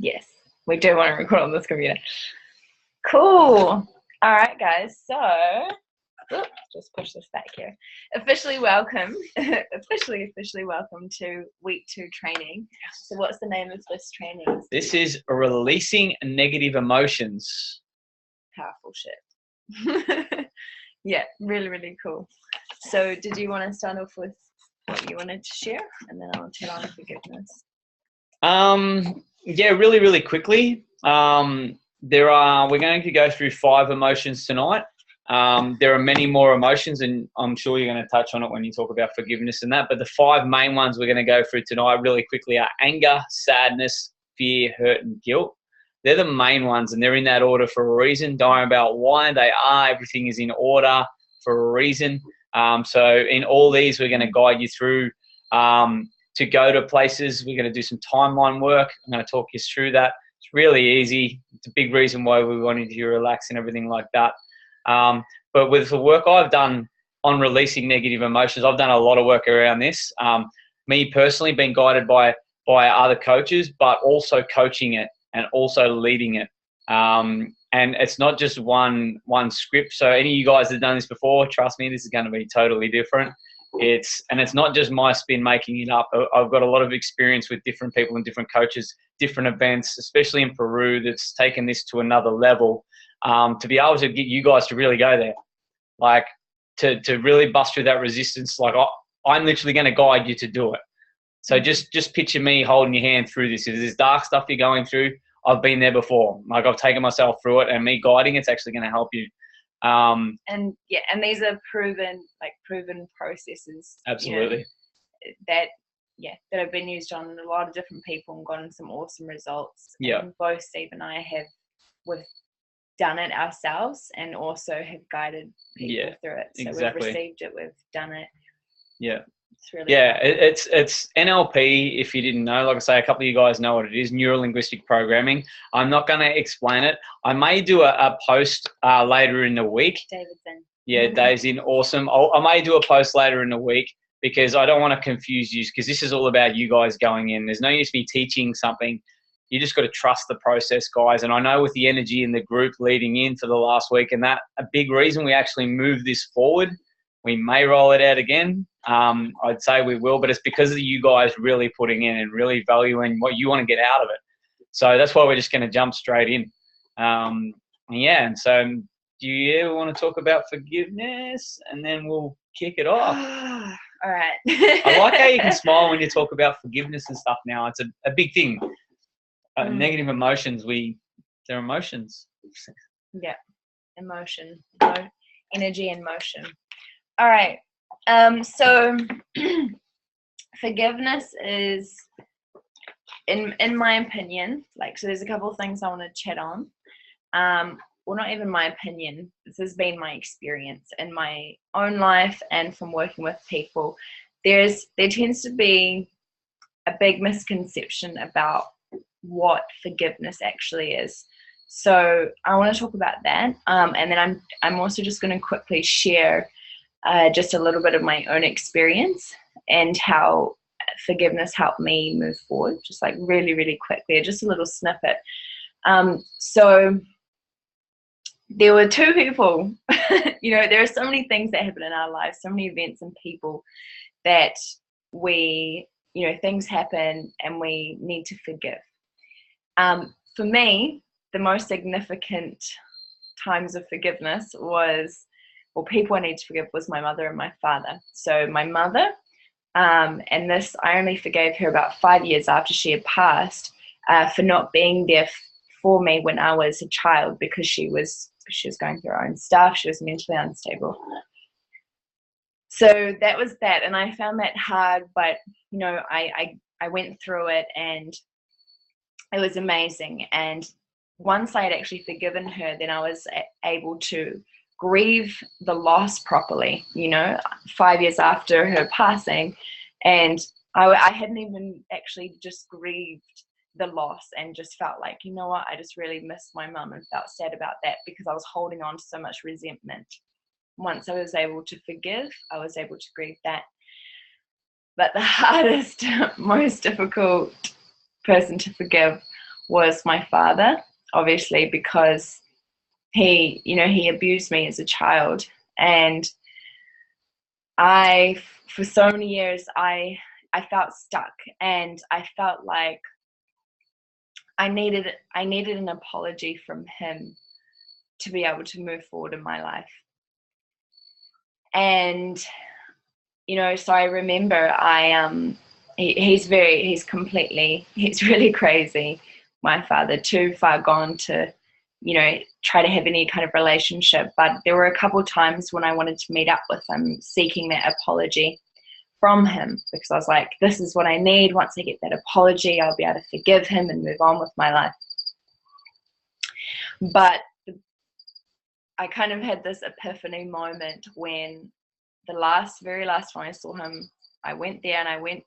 Yes, we do want to record on this computer. Cool. All right, guys. So, just push this back here. Officially welcome to week 2 training. So what's the name of this training? This is releasing negative emotions. Powerful shit. Yeah, really, really cool. So did you want to start off with what you wanted to share? And then I'll turn on forgiveness. Yeah, really, really quickly. We're going to go through 5 emotions tonight. There are many more emotions, and I'm sure you're going to touch on it when you talk about forgiveness and that. But the 5 main ones we're going to go through tonight really quickly are anger, sadness, fear, hurt, and guilt. They're the main ones, and they're in that order for a reason. Don't worry about why they are. Everything is in order for a reason. So in all these, we're going to guide you through to go to places. We're going to do some timeline work. I'm going to talk you through that. It's really easy. It's a big reason why we wanted you to relax and everything like that. But with the work I've done on releasing negative emotions, I've done a lot of work around this. Me personally, been guided by other coaches, but also coaching it and also leading it. And it's not just one script. So any of you guys that have done this before, trust me, this is going to be totally different. It's not just my spin making it up. I've got a lot of experience with different people and different coaches, different events, especially in Peru, that's taken this to another level. To be able to get you guys to really go there, like to really bust through that resistance. Like I'm literally going to guide you to do it. So just picture me holding your hand through this. If there's dark stuff you're going through, I've been there before. Like I've taken myself through it, and me guiding it's actually going to help you. And these are proven processes. Absolutely. That have been used on a lot of different people and gotten some awesome results. Yeah. And both Steve and I we've done it ourselves and also have guided people through it. So exactly. We've received it, we've done it. Yeah. It's really it's NLP. If you didn't know, like I say, a couple of you guys know what it is, neuro-linguistic programming. I'm not going to explain it. I may do a post later in the week. David's in. Yeah, Dave's in. Awesome. I may do a post later in the week because I don't want to confuse you, because this is all about you guys going in. There's no use me teaching something. You just got to trust the process, guys. And I know with the energy in the group leading in for the last week, and that a big reason we actually moved this forward. We may roll it out again. I'd say we will, but it's because of you guys really putting in and really valuing what you want to get out of it. So that's why we're just going to jump straight in. And so do you ever want to talk about forgiveness? And then we'll kick it off. All right. I like how you can smile when you talk about forgiveness and stuff now. It's a big thing. Negative emotions, they're emotions. Yeah, emotion, energy and motion. All right. So forgiveness is, in my opinion, so there's a couple of things I want to chat on. Well, not even my opinion. This has been my experience in my own life and from working with people. There tends to be a big misconception about what forgiveness actually is. So I want to talk about that, and then I'm also just going to quickly share just a little bit of my own experience and how forgiveness helped me move forward, just like really, really quickly, just a little snippet. So there were 2 people, there are so many things that happen in our lives, so many events and people that things happen and we need to forgive. For me, the most significant times of forgiveness people I need to forgive was my mother and my father. So my mother, and this, I only forgave her about 5 years after she had passed, for not being there for me when I was a child, because she was going through her own stuff. She was mentally unstable. So that was that, and I found that hard, but I went through it and it was amazing. And once I had actually forgiven her, then I was able to grieve the loss properly, 5 years after her passing. And I hadn't even actually just grieved the loss and just felt like, you know what, I just really missed my mum and felt sad about that because I was holding on to so much resentment. Once I was able to forgive, I was able to grieve that. But the hardest, most difficult person to forgive was my father, obviously, because he abused me as a child. And for so many years, I felt stuck, and I felt like I needed an apology from him to be able to move forward in my life. And so I remember he's really crazy, my father, too far gone to try to have any kind of relationship. But there were a couple times when I wanted to meet up with him, seeking that apology from him, because I was like, this is what I need. Once I get that apology, I'll be able to forgive him and move on with my life. But I kind of had this epiphany moment when very last time I saw him, I went there and I went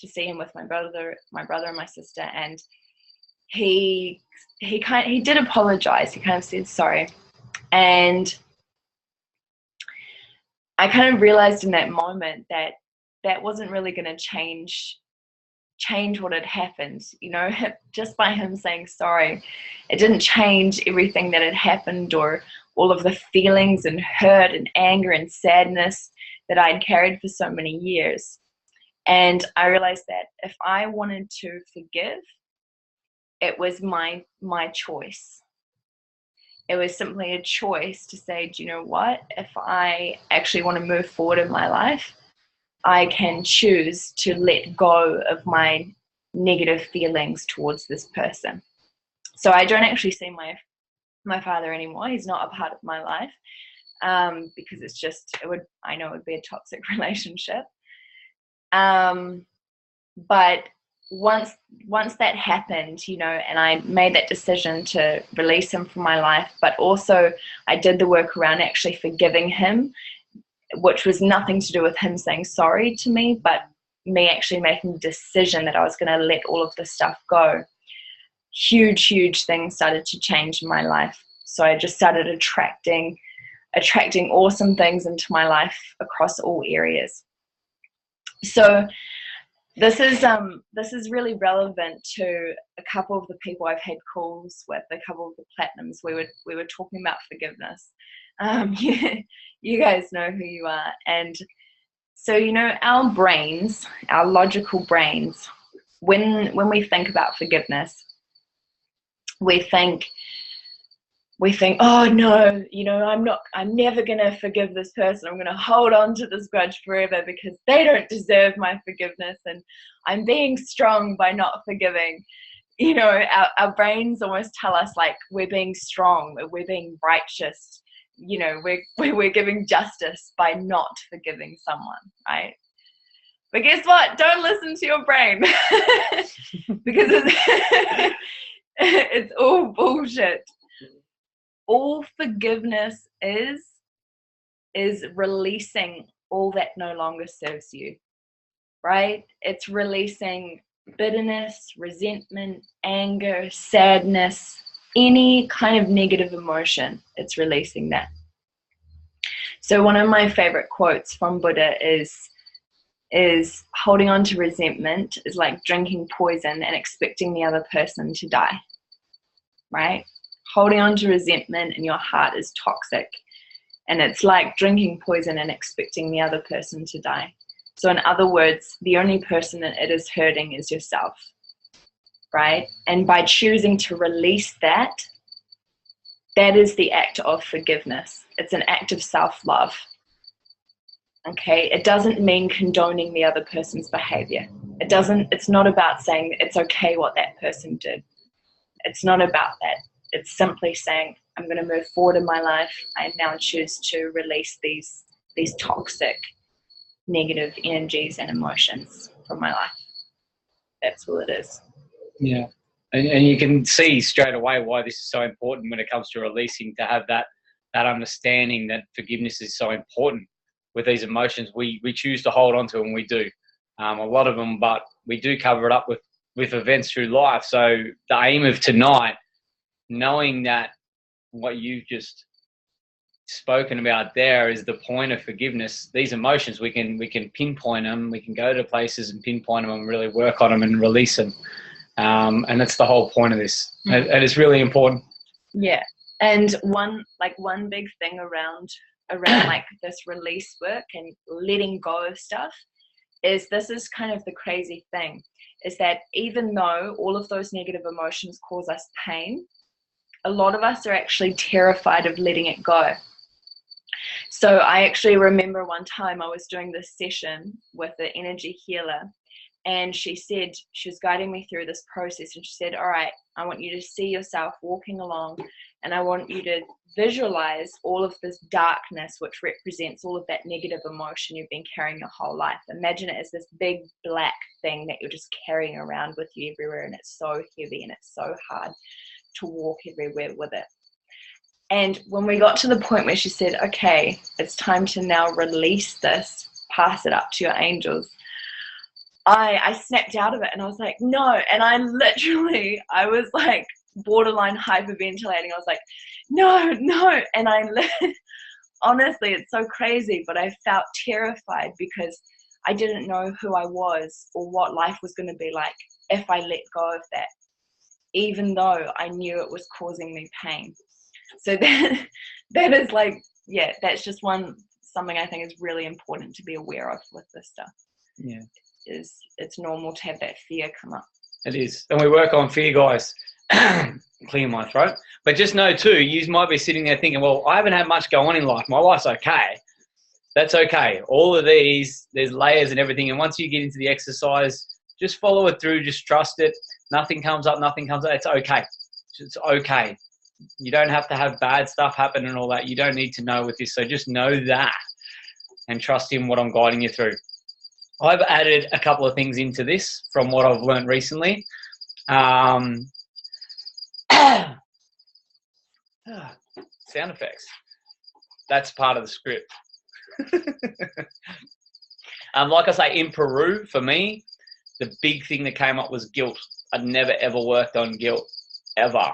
to see him with my brother and my sister, and he did apologize. He kind of said sorry, and I kind of realized in that moment that wasn't really going to change what had happened. Just by him saying sorry, it didn't change everything that had happened, or all of the feelings and hurt and anger and sadness that I'd carried for so many years. And I realized that if I wanted to forgive, it was my choice. It was simply a choice to say, do you know what? If I actually want to move forward in my life, I can choose to let go of my negative feelings towards this person. So I don't actually see my father anymore. He's not a part of my life, because I know it would be a toxic relationship. But once that happened, and I made that decision to release him from my life, but also I did the work around actually forgiving him, which was nothing to do with him saying sorry to me, but me actually making the decision that I was going to let all of this stuff go. Huge things started to change in my life. So I just started attracting awesome things into my life across all areas. So this is really relevant to a couple of the people I've had calls with, a couple of the platinums. We were talking about forgiveness. You guys know who you are. And so, our brains, our logical brains, when we think about forgiveness, we think, oh no, I'm never going to forgive this person. I'm going to hold on to this grudge forever because they don't deserve my forgiveness, and I'm being strong by not forgiving. Our brains almost tell us like we're being strong, we're being righteous, we're giving justice by not forgiving someone, right? But guess what? Don't listen to your brain because it's all bullshit. All forgiveness is releasing all that no longer serves you, right? It's releasing bitterness, resentment, anger, sadness, any kind of negative emotion. It's releasing that. So one of my favorite quotes from Buddha is holding on to resentment is like drinking poison and expecting the other person to die, right? Holding on to resentment in your heart is toxic, and it's like drinking poison and expecting the other person to die. So in other words, the only person that it is hurting is yourself, right? And by choosing to release that is the act of forgiveness. It's an act of self-love. Okay, it doesn't mean condoning the other person's behavior. It's not about saying it's okay what that person did. It's not about that. It's simply saying, I'm going to move forward in my life. I now choose to release these toxic, negative energies and emotions from my life. That's all it is. Yeah. And you can see straight away why this is so important when it comes to releasing, to have that understanding that forgiveness is so important with these emotions. We choose to hold on to them, we do. A lot of them, but we do cover it up with events through life. So the aim of tonight, knowing that what you've just spoken about there is the point of forgiveness. These emotions, we can pinpoint them. We can go to places and pinpoint them and really work on them and release them. And that's the whole point of this. And it's really important. Yeah. And one big thing around like this release work and letting go of stuff is, this is kind of the crazy thing, is that even though all of those negative emotions cause us pain, a lot of us are actually terrified of letting it go. So I actually remember one time I was doing this session with an energy healer, and she said, she was guiding me through this process, and she said, all right, I want you to see yourself walking along, and I want you to visualize all of this darkness, which represents all of that negative emotion you've been carrying your whole life. Imagine it as this big black thing that you're just carrying around with you everywhere, and it's so heavy and it's so hard to walk everywhere with it. And when we got to the point where she said, okay, it's time to now release this, pass it up to your angels, I snapped out of it, and I was like, no. And I was like borderline hyperventilating. I was like, no. And honestly, it's so crazy, but I felt terrified because I didn't know who I was or what life was going to be like if I let go of that, even though I knew it was causing me pain. So that is like, yeah, that's just something I think is really important to be aware of with this stuff. Yeah. It's normal to have that fear come up. It is. And we work on fear, guys. Clear my throat. But just know too, you might be sitting there thinking, well, I haven't had much go on in life. My life's okay. That's okay. All of these, there's layers and everything. And once you get into the exercise, just follow it through. Just trust it. Nothing comes up. It's okay. It's okay. You don't have to have bad stuff happen and all that. You don't need to know with this. So just know that and trust in what I'm guiding you through. I've added a couple of things into this from what I've learned recently. Sound effects. That's part of the script. Like I say, in Peru, for me, the big thing that came up was guilt. I'd never, ever worked on guilt, ever.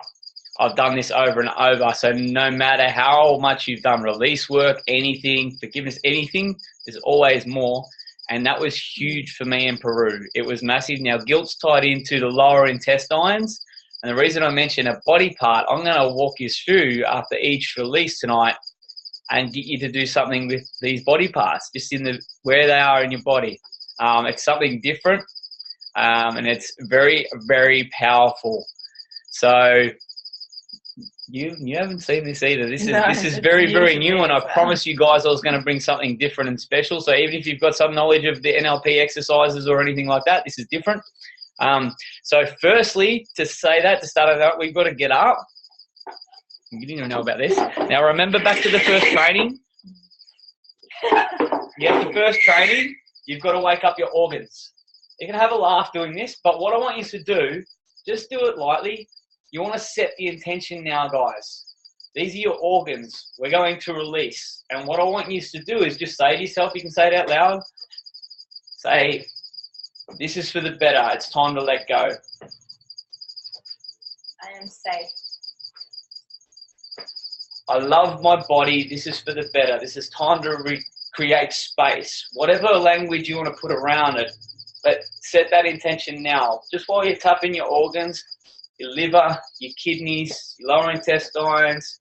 I've done this over and over. So no matter how much you've done release work, anything, forgiveness, anything, there's always more. And that was huge for me in Peru. It was massive. Now, guilt's tied into the lower intestines. And the reason I mention a body part, I'm going to walk you through after each release tonight and get you to do something with these body parts, just in where they are in your body. It's something different, and it's very, very powerful. So you haven't seen this either. This is very, very new, and I promised you guys I was going to bring something different and special. So even if you've got some knowledge of the NLP exercises or anything like that, this is different. So firstly, to start it out, we've got to get up. You didn't even know about this. Now remember back to the first training. The first training, you've got to wake up your organs. You can have a laugh doing this, but what I want you to do, just do it lightly. You want to set the intention now, guys. These are your organs. We're going to release. And what I want you to do is just say to yourself, you can say it out loud. Say, this is for the better. It's time to let go. I am safe. I love my body. This is for the better. This is time to create space. Whatever language you want to put around it, but set that intention now. Just while you're tapping your organs, your liver, your kidneys, your lower intestines,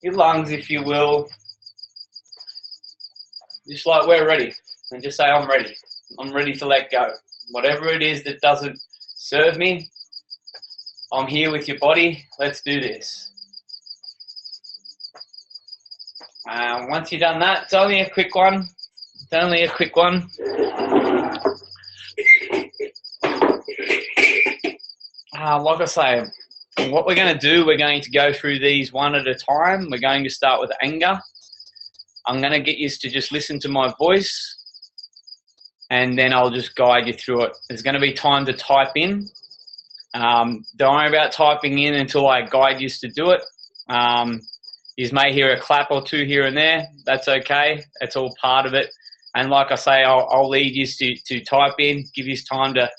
your lungs, if you will. Just like we're ready. And just say, I'm ready. I'm ready to let go. Whatever it is that doesn't serve me, I'm here with your body. Let's do this. Once you've done that, it's only a quick one. Like I say, what we're going to do, we're going to go through these one at a time. We're going to start with anger. I'm going to get you to just listen to my voice, and then I'll just guide you through it. There's going to be time to type in. Don't worry about typing in until I guide you to do it. You may hear a clap or two here and there. That's okay. It's all part of it. And like I say, I'll lead you to type in, give you time to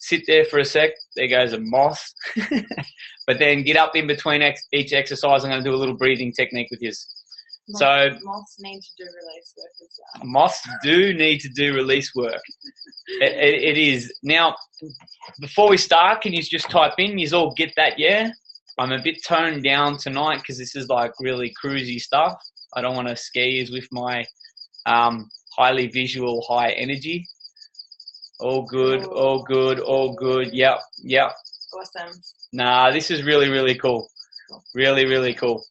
sit there for a sec. There goes a moth. But then get up in between each exercise. I'm going to do a little breathing technique with you. So moths need to do release work as well. moths do need to do release work. It is. Now, before we start, can you just type in, you all get that, yeah? I'm a bit toned down tonight because this is like really cruisy stuff. I don't want to scare you with my highly visual, high energy. All good, all good, all good. Yep, yep. Awesome. Nah, this is really, really cool. Really, really cool.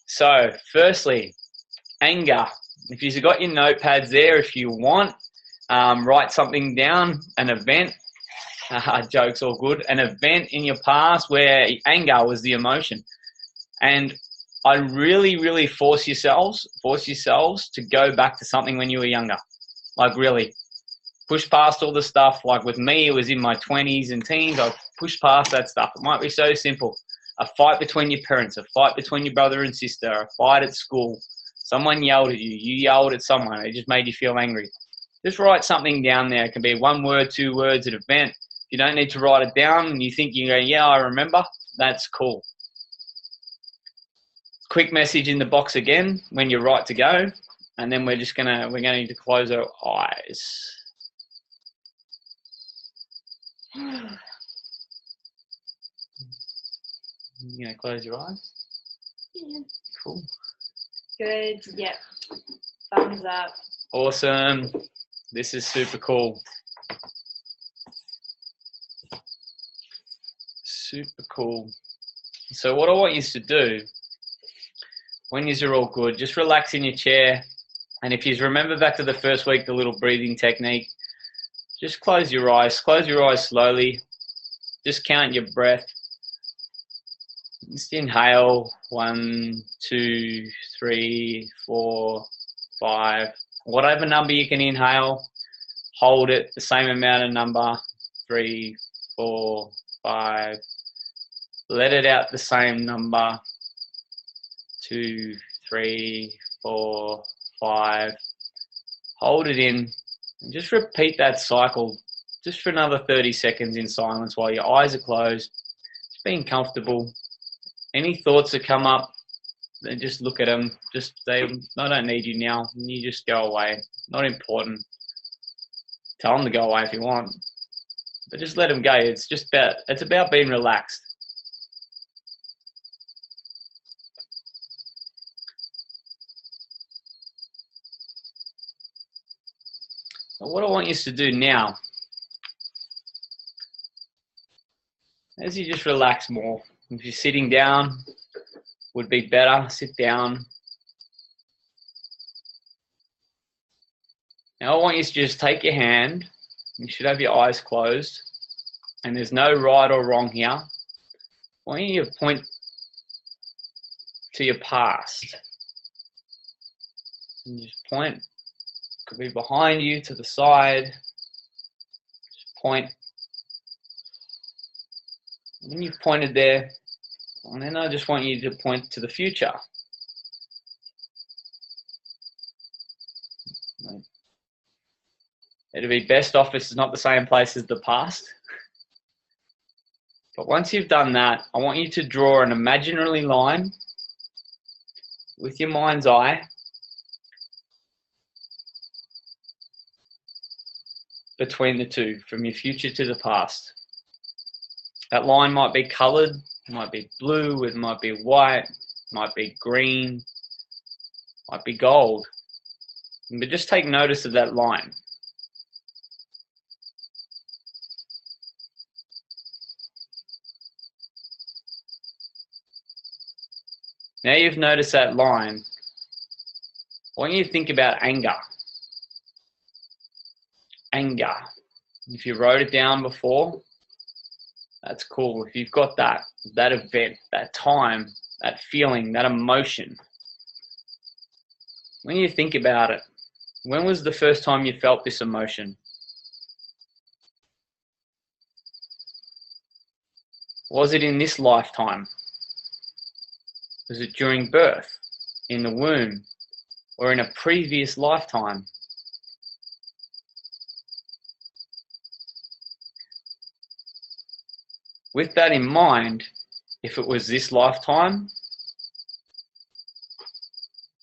So, firstly, anger. If you've got your notepads there, if you want, write something down, an event. Jokes all good. An event in your past where anger was the emotion. And I really, really force yourselves to go back to something when you were younger. Like really. Push past all the stuff. Like with me, it was in my 20s and teens. I pushed past that stuff. It might be so simple. A fight between your parents, a fight between your brother and sister, a fight at school. Someone yelled at you. You yelled at someone. It just made you feel angry. Just write something down there. It can be 1 word, 2 words, an event. You don't need to write it down and you think you go, yeah, I remember. That's cool. Quick message in the box again when you're right to go. And then we're going to close our eyes. You're going to close your eyes? Yeah. Cool. Good. Yep. Thumbs up. Awesome. This is super cool. Super cool. So what I want you to do, when you're all good, just relax in your chair. And if you remember back to the first week, the little breathing technique, just close your eyes. Close your eyes slowly. Just count your breath. Just inhale 1, 2, 3, 4, 5. Whatever number you can inhale, hold it the same amount of number. 3, 4, 5. Let it out the same number. 2, 3, 4, 5. Hold it in and just repeat that cycle just for another 30 seconds in silence while your eyes are closed. Just being comfortable. Any thoughts that come up, then just look at them. Just say, I don't need you now. And you just go away. Not important. Tell them to go away if you want. But just let them go. It's about being relaxed. But what I want you to do now is you just relax more. If you're sitting down, would be better. Sit down. Now I want you to just take your hand. You should have your eyes closed. And there's no right or wrong here. I want you to point to your past. And just point. Could be behind you, to the side. Just point. When you've pointed there, and then I just want you to point to the future. It'll be best off if it's not the same place as the past. But once you've done that, I want you to draw an imaginary line with your mind's eye between the two, from your future to the past. That line might be colored, it might be blue, it might be white, it might be green, it might be gold. But just take notice of that line. Now you've noticed that line, I want you to think about anger. Anger. If you wrote it down before, that's cool. If you've got that event, that time, that feeling, that emotion, when you think about it, when was the first time you felt this emotion? Was it in this lifetime? Was it during birth, in the womb, or in a previous lifetime? With that in mind, if it was this lifetime,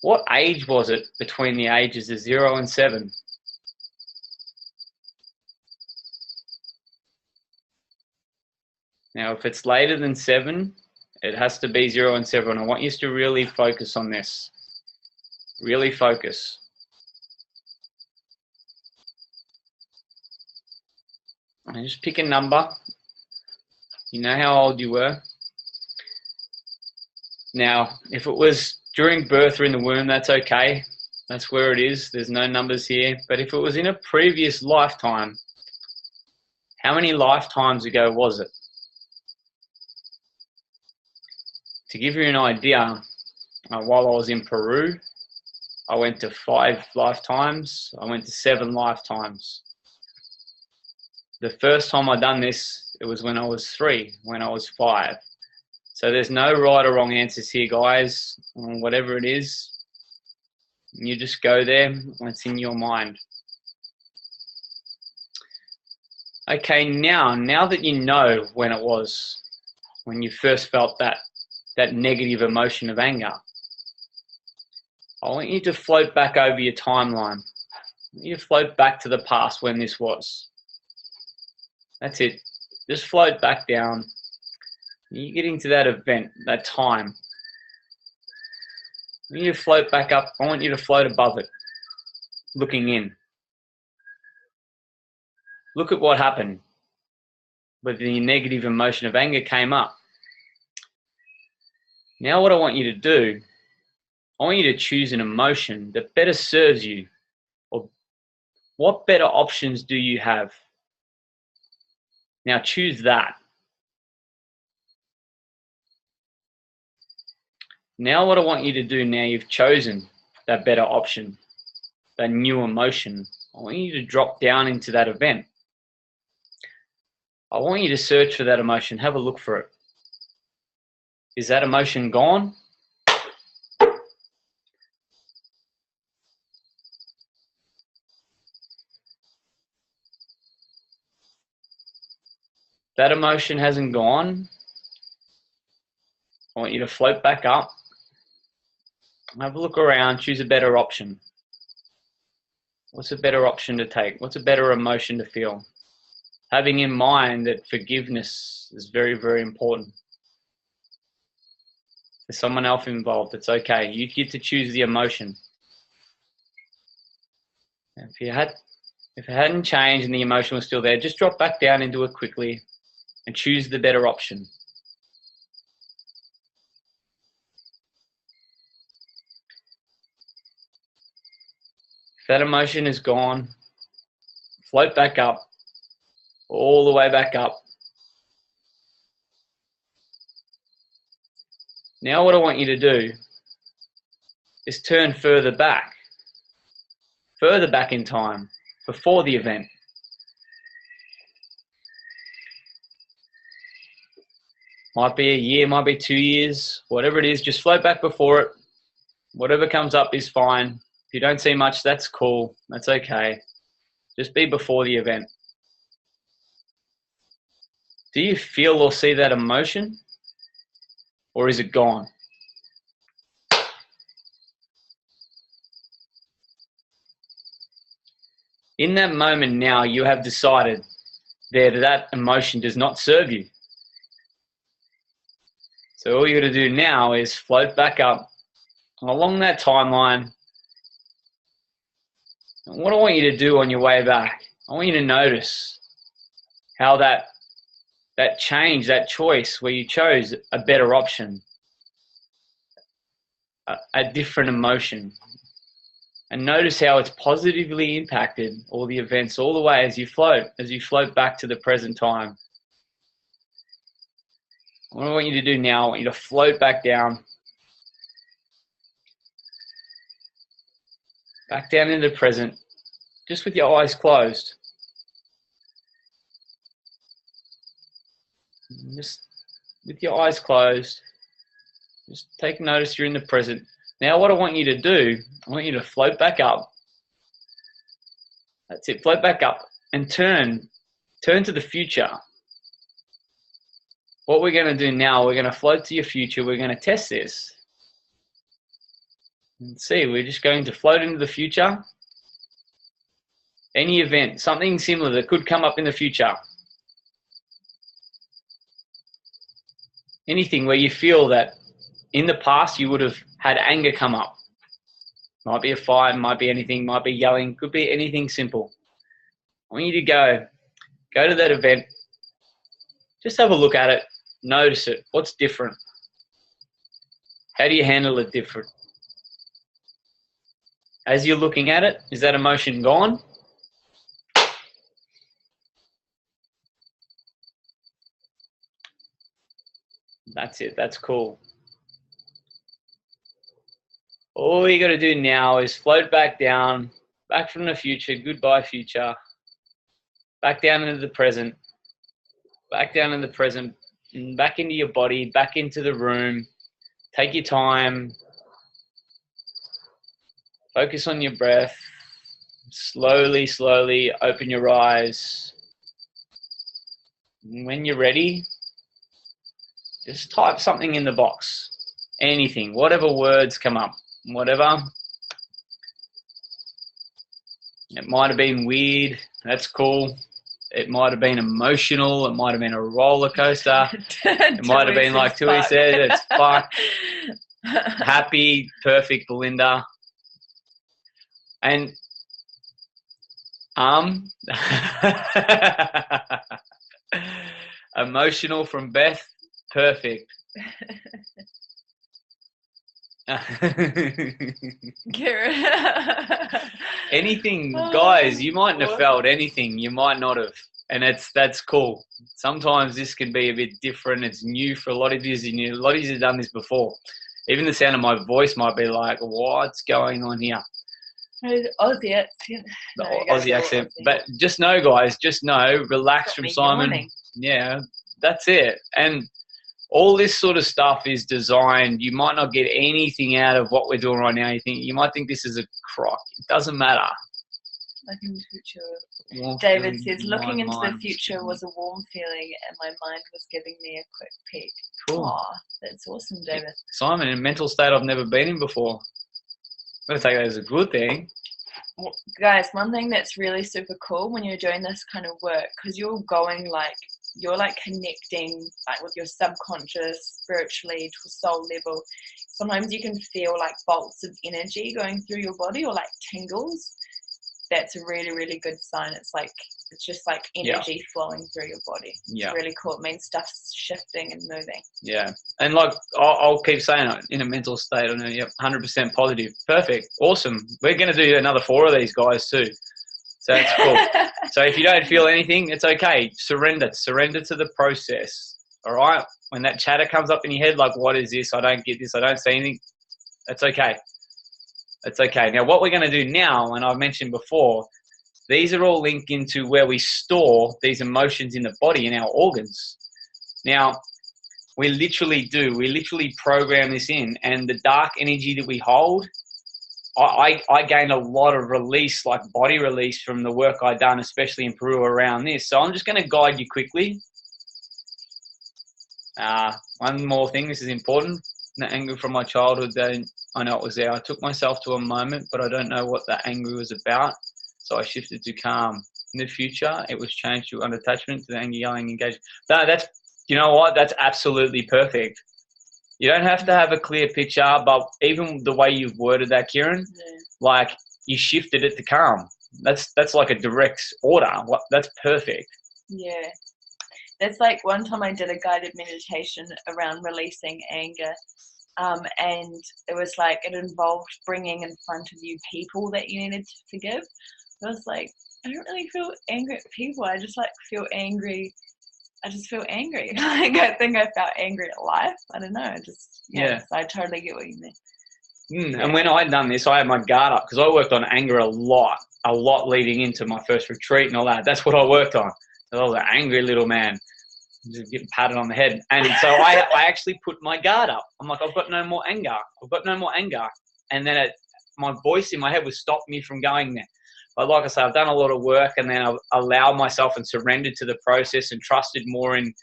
What age was it between the ages of 0 and 7? Now, if it's later than 7, it has to be 0 and 7. I want you to really focus on this. Really focus. And just pick a number. You know how old you were. Now, if it was during birth or in the womb, that's okay. That's where it is. There's no numbers here. But if it was in a previous lifetime, how many lifetimes ago was it? To give you an idea, while I was in Peru, I went to 5 lifetimes. I went to 7 lifetimes. The first time I done this, it was when I was 3, when I was 5. So there's no right or wrong answers here, guys. Whatever it is, you just go there. It's in your mind. Okay, now that you know when it was, when you first felt that negative emotion of anger, I want you to float back over your timeline. You float back to the past when this was. That's it. Just float back down. You get into that event, that time. When you float back up, I want you to float above it, looking in. Look at what happened when the negative emotion of anger came up. Now what I want you to do, I want you to choose an emotion that better serves you. Or what better options do you have? Now choose that. Now what I want you to do, now you've chosen that better option, that new emotion, I want you to drop down into that event. I want you to search for that emotion, have a look for it. Is that emotion gone? That emotion hasn't gone. I want you to float back up. Have a look around, choose a better option. What's a better option to take? What's a better emotion to feel? Having in mind that forgiveness is very, very important. There's someone else involved, it's okay. You get to choose the emotion. If it hadn't changed and the emotion was still there, just drop back down into it quickly and choose the better option. If that emotion is gone, float back up, all the way back up. Now what I want you to do is turn further back in time, before the event. Might be a year, might be 2 years, whatever it is, just float back before it. Whatever comes up is fine. If you don't see much, that's cool, that's okay. Just be before the event. Do you feel or see that emotion? Or is it gone? In that moment now, you have decided that emotion does not serve you. So all you got to do now is float back up along that timeline. And what I want you to do on your way back, I want you to notice how that change, that choice where you chose a better option, a different emotion, and notice how it's positively impacted all the events all the way as you float back to the present time. What I want you to do now, I want you to float back down into the present, just with your eyes closed. Just with your eyes closed, just take notice you're in the present. Now what I want you to do, I want you to float back up. That's it, float back up and turn to the future. What we're going to do now, we're going to float to your future. We're going to test this. Let's see, we're just going to float into the future. Any event, something similar that could come up in the future. Anything where you feel that in the past you would have had anger come up. Might be a fight, might be anything, might be yelling, could be anything simple. I want you to go to that event, just have a look at it, notice it. What's different? How do you handle it different? As you're looking at it, is that emotion gone? That's it, that's cool. All you got to do now is float back down, back from the future, goodbye future, back down into the present, back down in the present, back into your body, back into the room. Take your time. Focus on your breath. Slowly, slowly open your eyes. And when you're ready, just type something in the box. Anything, whatever words come up, whatever. It might have been weird. That's cool. It might have been emotional. It might have been a roller coaster. It might have been like Tui said, it's fuck. Happy, perfect, Belinda. And emotional from Beth, perfect. Anything, guys, you mightn't have felt anything, you might not have, and that's cool. Sometimes this can be a bit different. It's new for a lot of you, and a lot of you have done this before. Even the sound of my voice might be like, what's going on here? Aussie accent. Aussie accent. But just know, guys, relax from Simon. Yawning. Yeah, that's it. And all this sort of stuff is designed. You might not get anything out of what we're doing right now. You might think this is a crock. It doesn't matter. Like in the future. David says, looking into the future was a warm feeling and my mind was giving me a quick peek. Cool. Oh, that's awesome, David. Simon, in a mental state I've never been in before. I'm going to take that as a good thing. Well, guys, one thing that's really super cool when you're doing this kind of work, because you're connecting like with your subconscious spiritually to a soul level. Sometimes you can feel like bolts of energy going through your body or like tingles. That's a really, really good sign. It's just like energy flowing through your body. It's really cool. It means stuff's shifting and moving. Yeah. And like I'll keep saying it, in a mental state. I know, 100% positive. Perfect. Awesome. We're going to do another 4 of these guys too. So that's cool. So if you don't feel anything, it's okay. Surrender to the process. All right. When that chatter comes up in your head, like, what is this? I don't get this. I don't see anything. That's okay. It's okay. Now, what we're going to do now, and I've mentioned before, these are all linked into where we store these emotions in the body, in our organs. Now, we literally program this in, and the dark energy that we hold, I gained a lot of release, like body release from the work I've done, especially in Peru around this. So I'm just going to guide you quickly. One more thing, this is important. The anger from my childhood, I know it was there. I took myself to a moment, but I don't know what that anger was about. So I shifted to calm. In the future, it was changed to unattachment to the anger, yelling, engagement. No, that's, you know what? That's absolutely perfect. You don't have to have a clear picture, but even the way you've worded that, Kieran, like you shifted it to calm. That's like a direct order. That's perfect. Yeah. That's like one time I did a guided meditation around releasing anger. And it was like, it involved bringing in front of you people that you needed to forgive. I was like, I don't really feel angry at people. I just like feel angry. I just feel angry. Like I think I felt angry at life. I don't know. So I totally get what you mean. And when I'd done this, I had my guard up because I worked on anger a lot leading into my first retreat and all that. That's what I worked on. I was an angry little man, just getting patted on the head. And so I actually put my guard up. I'm like, I've got no more anger. And then my voice in my head was stopping me from going there. But like I say, I've done a lot of work, and then I've allowed myself and surrendered to the process and trusted more in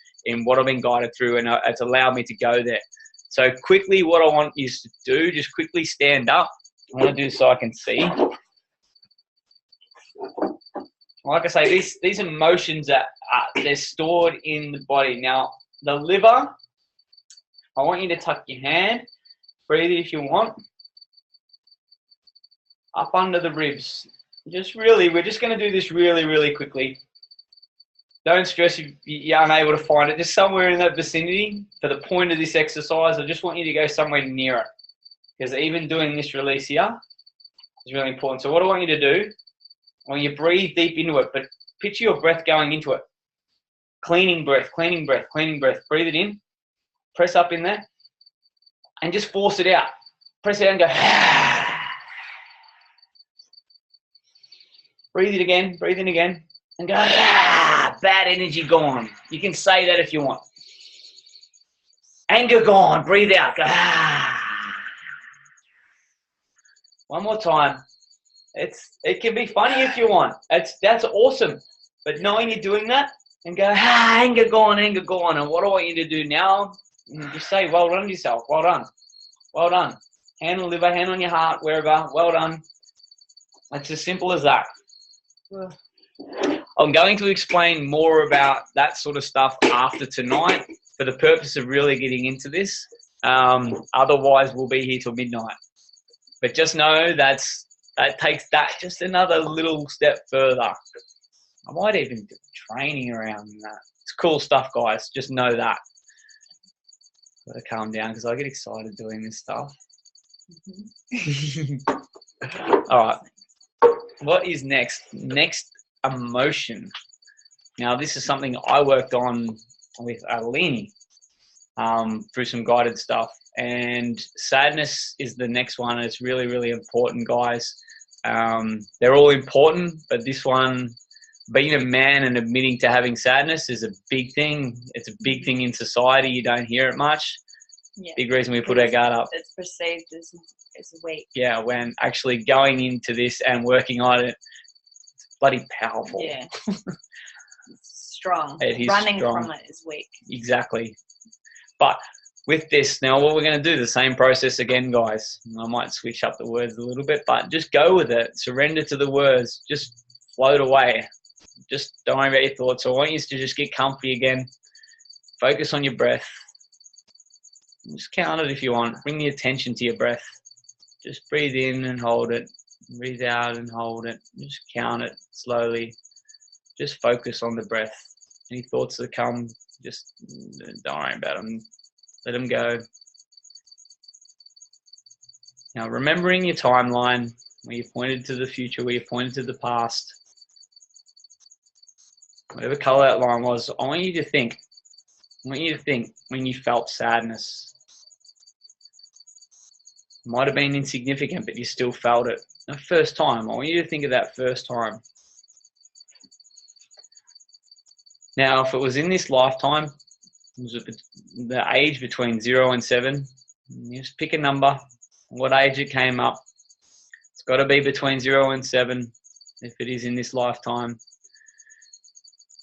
what I've been guided through, and it's allowed me to go there. So quickly, what I want you to do, just quickly stand up. want to do this so I can see. Like I say, these emotions they're stored in the body. Now, the liver, I want you to tuck your hand, breathe if you want, up under the ribs. We're just going to do this really, really quickly. Don't stress if you're unable to find it. Just somewhere in that vicinity, for the point of this exercise, I just want you to go somewhere near it. Because even doing this release here is really important. So what I want you to do, I want you to breathe deep into it, but picture your breath going into it. Cleaning breath, cleaning breath, cleaning breath. Breathe it in, press up in there, and just force it out. Press it out and go. Breathe it again, breathe in again, and go. Bad energy gone. You can say that if you want. Anger gone. Breathe out. Go. One more time. It can be funny if you want. That's awesome. But knowing you're doing that and go, anger gone, anger gone. And what I want you to do now, just say, well done to yourself. Well done. Well done. Hand on the liver, hand on your heart, wherever. Well done. It's as simple as that. I'm going to explain more about that sort of stuff after tonight for the purpose of really getting into this. Otherwise, we'll be here till midnight. But just know that takes that just another little step further. I might even do training around that. It's cool stuff, guys. Just know that. Got to calm down because I get excited doing this stuff. All right. What is next? Next, emotion. Now, this is something I worked on with Alini through some guided stuff. And sadness is the next one. It's really, really important, guys. They're all important, but this one, being a man and admitting to having sadness is a big thing. It's a big thing in society. You don't hear it much. Yeah. Big reason we put our guard up. It's perceived as weak. Yeah, when actually going into this and working on it, it's bloody powerful. Yeah. It's strong. It is Running strong. from it is weak. Exactly. But with this, now what we're going to do, the same process again, guys. I might switch up the words a little bit, but just go with it. Surrender to the words. Just float away. Just don't worry about your thoughts. I want you to just get comfy again. Focus on your breath. Just count it if you want. Bring the attention to your breath. Just breathe in and hold it. Breathe out and hold it. Just count it slowly. Just focus on the breath. Any thoughts that come, just don't worry about them. Let them go. Now, remembering your timeline, where you pointed to the future, where you pointed to the past, whatever color that line was, I want you to think. I want you to think when you felt sadness. It might have been insignificant, but you still felt it. The first time, I want you to think of that first time. Now, if it was in this lifetime, was it the age between 0 and 7? You just pick a number, what age it came up. It's got to be between 0 and 7 if it is in this lifetime.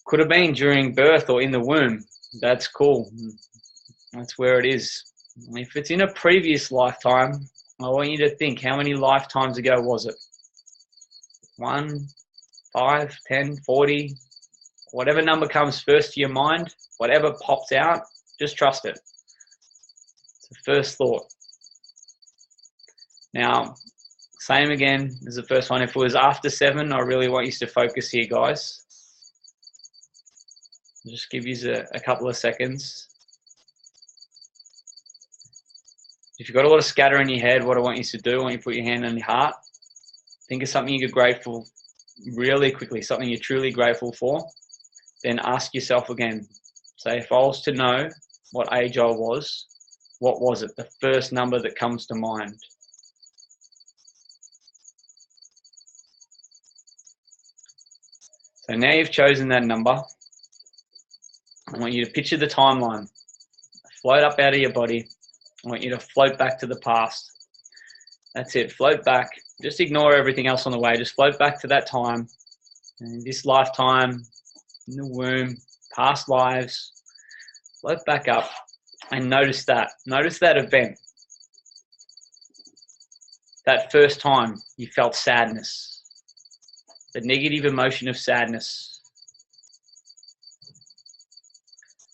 Could have been during birth or in the womb. That's cool. That's where it is. If it's in a previous lifetime, I want you to think, how many lifetimes ago was it? 1, 5, 10, 40, whatever number comes first to your mind, whatever pops out, just trust it. It's the first thought. Now, same again as the first one. If it was after 7, I really want you to focus here, guys. I'll just give you a couple of seconds. If you've got a lot of scatter in your head, what I want you to do, I want you to put your hand on your heart. Think of something you're grateful really quickly, something you're truly grateful for. Then ask yourself again, say, if I was to know what age I was, what was it? The first number that comes to mind. So now you've chosen that number. I want you to picture the timeline. Float up out of your body. I want you to float back to the past. That's it. Float back. Just ignore everything else on the way. Just float back to that time. And this lifetime, in the womb, past lives. Float back up and notice that. Notice that event. that first time you felt sadness, the negative emotion of sadness.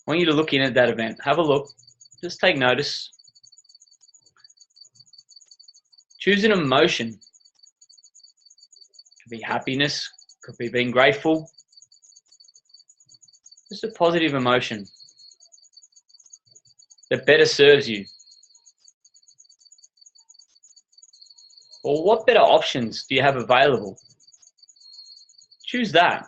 I want you to look in at that event. Have a look. Just take notice. Choose an emotion. Could be happiness, could be being grateful. Just a positive emotion that better serves you. Or what better options do you have available? Choose that.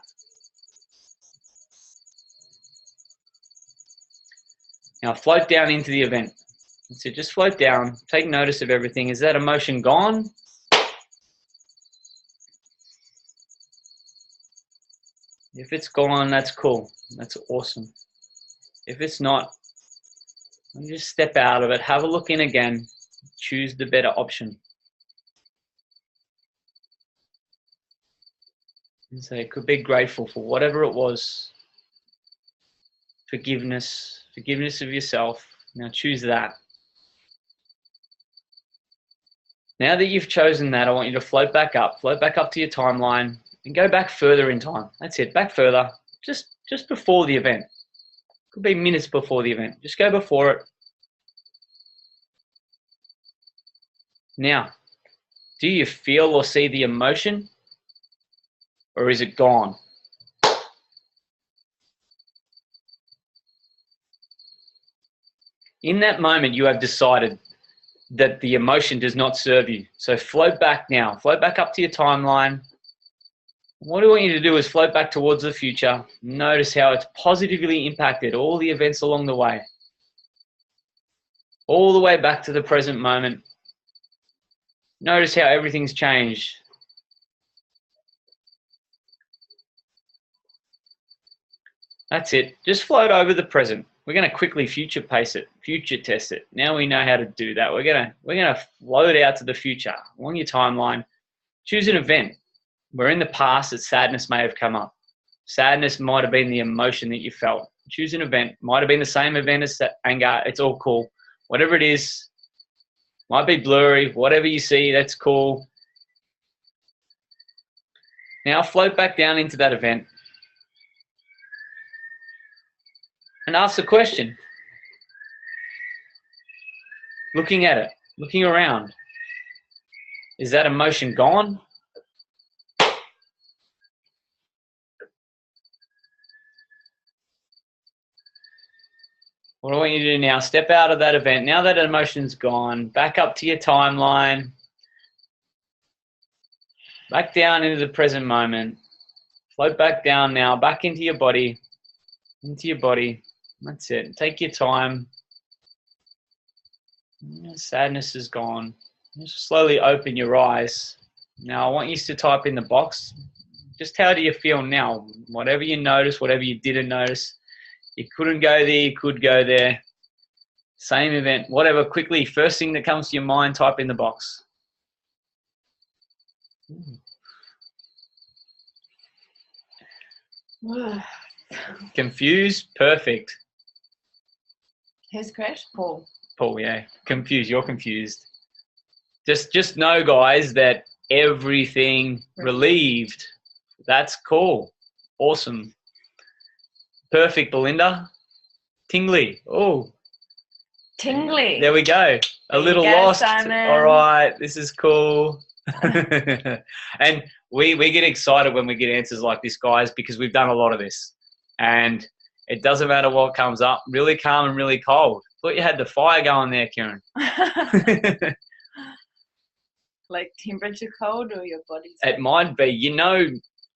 Now float down into the event. So just float down, take notice of everything. Is that emotion gone? If it's gone, that's cool. That's awesome. If it's not, just step out of it. Have a look in again. Choose the better option. And so it could be grateful for whatever it was. Forgiveness of yourself. Now choose that. Now that you've chosen that, I want you to float back up to your timeline and go back further in time. That's it, back further, just before the event. Could be minutes before the event. Just go before it. Now, do you feel or see the emotion, or is it gone? In that moment, you have decided that the emotion does not serve you. So float back now. Float back up to your timeline. What I want you to do is float back towards the future. Notice how it's positively impacted all the events along the way. All the way back to the present moment. Notice how everything's changed. That's it. Just float over the present. We're going to quickly future pace it, future test it. Now we know how to do that. We're going to float out to the future along your timeline. Choose an event where in the past that sadness may have come up. Sadness might have been the emotion that you felt. Choose an event. Might have been the same event as anger. It's all cool. Whatever it is, might be blurry. Whatever you see, that's cool. Now float back down into that event and ask the question. Looking at it, looking around. Is that emotion gone? What I want you to do now, step out of that event. Now that emotion's gone, back up to your timeline. Back down into the present moment. Float back down now, back into your body. Into your body. That's it. Take your time. Sadness is gone. Just slowly open your eyes. Now I want you to type in the box. Just how do you feel now? Whatever you notice, whatever you didn't notice. You couldn't go there, you could go there. Same event, whatever, quickly. First thing that comes to your mind, type in the box. Confused? Perfect. Who's Chris? Paul. Paul, yeah. Confused, you're confused. Just know, guys, that everything relieved. That's cool. Awesome. Perfect, Belinda. Tingly. Oh. Tingly. There we go. A little lost. Simon. All right. This is cool. And we get excited when we get answers like this, guys, because we've done a lot of this. And it doesn't matter what comes up. Really calm and really cold. Thought you had the fire going there, Kieran. Like temperature cold or your body's It might be. You know,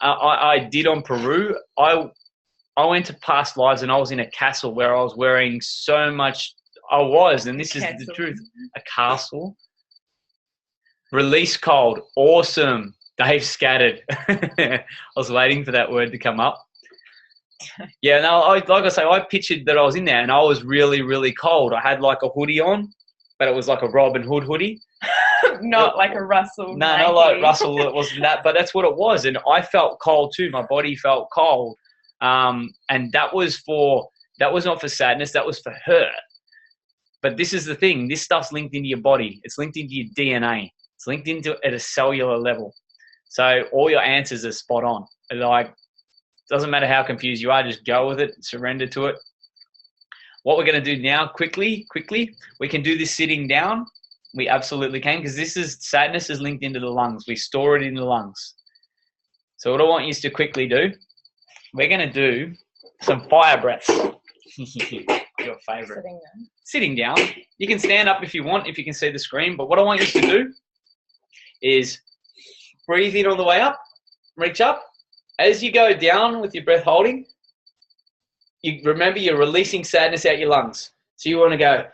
I did on Peru. I went to past lives and I was in a castle where I was wearing so much. And this is the truth. A castle. Release cold. Awesome. Dave scattered. I was waiting for that word to come up. Yeah, no, like I say, I pictured that I was in there and I was really, really cold. I had like a hoodie on, but it was like a Robin Hood hoodie. Not like a Russell. No, not like Russell. It wasn't that, but that's what it was. And I felt cold too. My body felt cold. And that was not for sadness. That was for hurt. But this is the thing. This stuff's linked into your body. It's linked into your DNA. It's linked into at a cellular level. So all your answers are spot on. Like, doesn't matter how confused you are, just go with it, surrender to it. What we're going to do now, quickly, we can do this sitting down. We absolutely can, because sadness is linked into the lungs. We store it in the lungs. So what I want you to quickly do, we're going to do some fire breaths. Your favorite. Sitting down. You can stand up if you want, if you can see the screen. But what I want you to do is breathe in on the way up, reach up. As you go down with your breath holding, you remember you're releasing sadness out your lungs. So you want to go,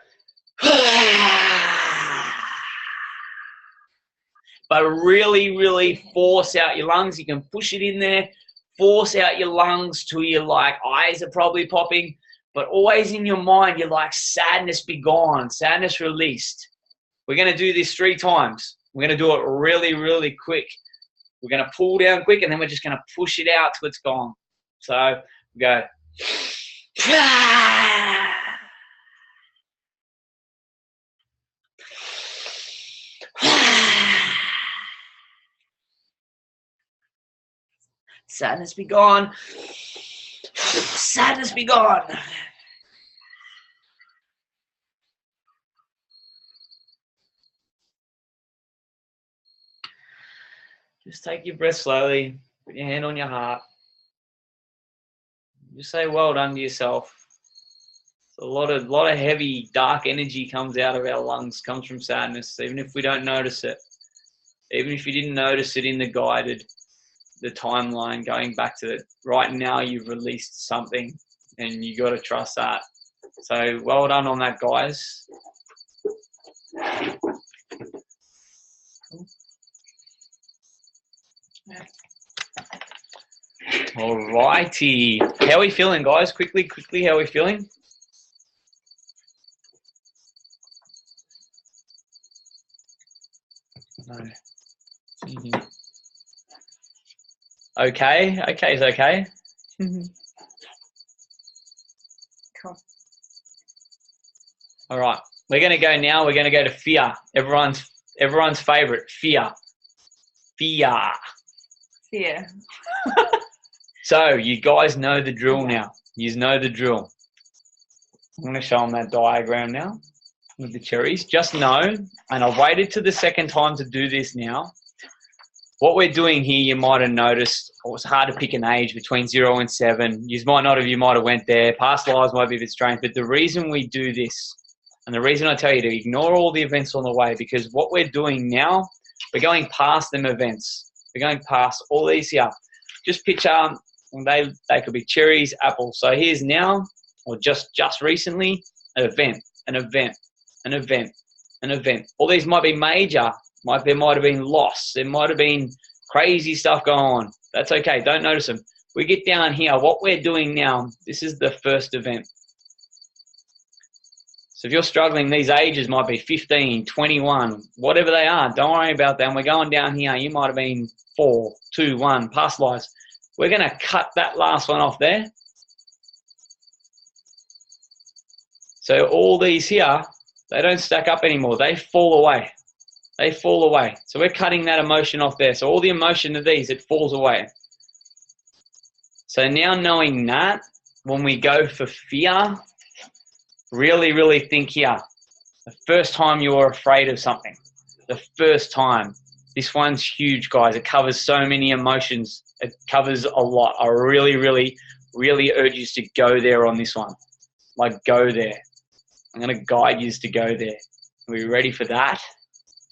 but really, really force out your lungs. You can push it in there, force out your lungs till your eyes are probably popping, but always in your mind, you're like, sadness be gone, sadness released. We're going to do this 3 times. We're going to do it really, really quick. We're going to pull down quick, and then we're just going to push it out till it's gone. So we go. Sadness be gone. Sadness be gone. Just take your breath slowly. Put your hand on your heart. Just say well done to yourself. A lot of heavy, dark energy comes out of our lungs, comes from sadness, even if we don't notice it. Even if you didn't notice it in the guided, the timeline, going back to it, right now you've released something, and you got to trust that. So well done on that, guys. All righty. How are we feeling, guys? Quickly, how are we feeling? No. Okay is okay. Cool. All right. We're going to go now. We're going to go to fear. Everyone's favorite, fear. Fear. So you guys know the drill now. You know the drill. I'm going to show them that diagram now with the cherries. Just know, and I've waited to the second time to do this now. What we're doing here, you might have noticed, it was hard to pick an age between 0 and 7. You might have went there. Past lives might be a bit strange. But the reason we do this, and the reason I tell you to ignore all the events on the way, because what we're doing now, we're going past them events. We're going past all these here. Just picture, they could be cherries, apples. So here's now, or just recently, an event. All these might be major. There might have been loss. There might have been crazy stuff going on. That's okay. Don't notice them. We get down here. What we're doing now, this is the first event. So if you're struggling, these ages might be 15, 21, whatever they are. Don't worry about them. We're going down here. You might have been 4, 2, 1, past lives. We're going to cut that last one off there. So all these here, they don't stack up anymore. They fall away. They fall away. So we're cutting that emotion off there. So all the emotion of these, it falls away. So now knowing that, when we go for fear, really, really think here. The first time you were afraid of something. The first time. This one's huge, guys. It covers so many emotions. It covers a lot. I really, really, really urge you to go there on this one. Like, go there. I'm going to guide you to go there. Are we ready for that?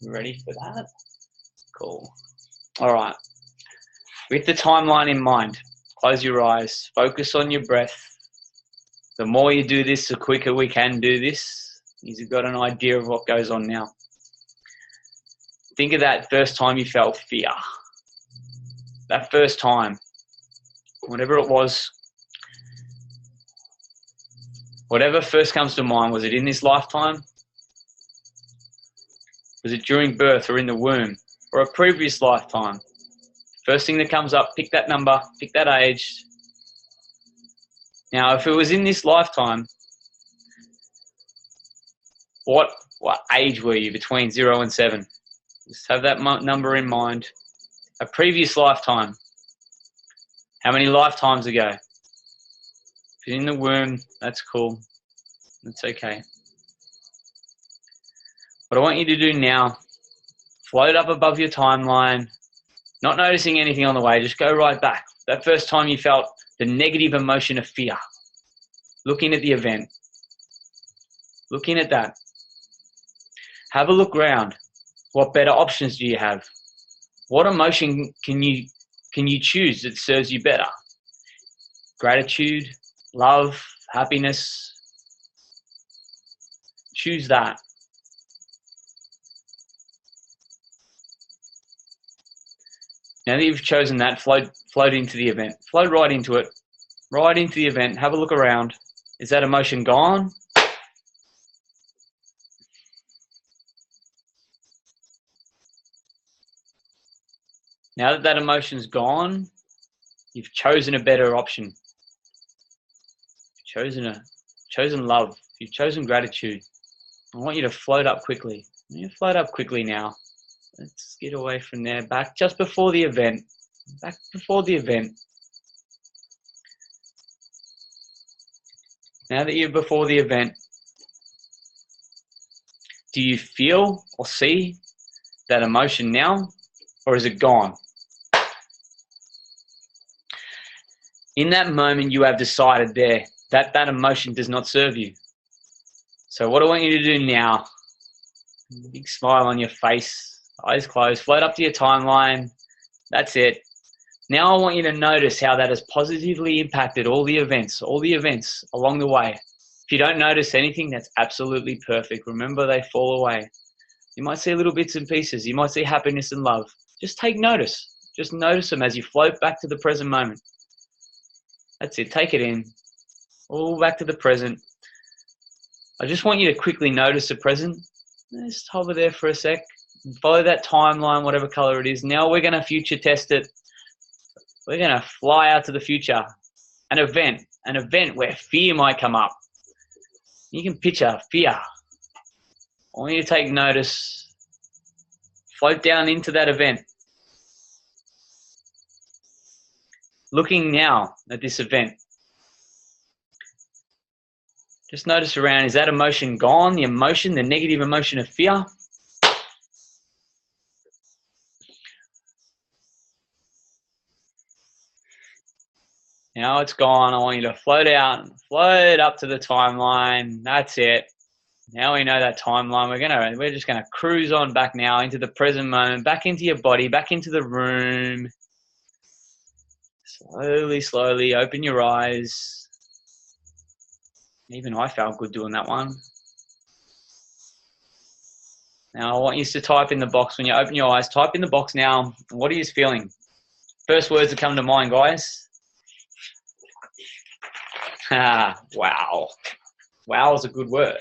Ready for that? Cool. All right. With the timeline in mind, close your eyes. Focus on your breath. The more you do this, the quicker we can do this. You've got an idea of what goes on now. Think of that first time you felt fear. That first time, whatever it was, whatever first comes to mind, was it in this lifetime? Was it during birth or in the womb or a previous lifetime? First thing that comes up, pick that number, pick that age. Now, if it was in this lifetime, what age were you between 0 and 7? Just have that number in mind. A previous lifetime. How many lifetimes ago? If you're in the womb, that's cool. That's okay. What I want you to do now, float up above your timeline, not noticing anything on the way, just go right back. That first time you felt the negative emotion of fear. Looking at the event. Looking at that. Have a look around. What better options do you have? What emotion can you choose that serves you better? Gratitude, love, happiness. Choose that. Now that you've chosen that, float into the event. Float right into it. Right into the event. Have a look around. Is that emotion gone? Now that that emotion's gone, you've chosen a better option. You've chosen love. You've chosen gratitude. I want you to float up quickly. You float up quickly now. Let's get away from there. Back just before the event. Back before the event. Now that you're before the event, do you feel or see that emotion now, or is it gone? In that moment, you have decided there that that emotion does not serve you. So what I want you to do now, big smile on your face, eyes closed, float up to your timeline. That's it. Now I want you to notice how that has positively impacted all the events along the way. If you don't notice anything, that's absolutely perfect. Remember, they fall away. You might see little bits and pieces. You might see happiness and love. Just take notice. Just notice them as you float back to the present moment. That's it. Take it in. All back to the present. I just want you to quickly notice the present. Just hover there for a sec. Follow that timeline, whatever color it is. Now we're going to future test it. We're going to fly out to the future. An event where fear might come up. You can picture fear. I want you to take notice. Float down into that event. Looking now at this event. Just notice around, is that emotion gone? The emotion, the negative emotion of fear? Now it's gone. I want you to float out, float up to the timeline. That's it. Now we know that timeline. We're just gonna cruise on back now into the present moment, back into your body, back into the room. Slowly, slowly open your eyes. Even I felt good doing that one. Now I want you to type in the box when you open your eyes. Type in the box now. What are you feeling? First words that come to mind, guys. Wow. Wow is a good word.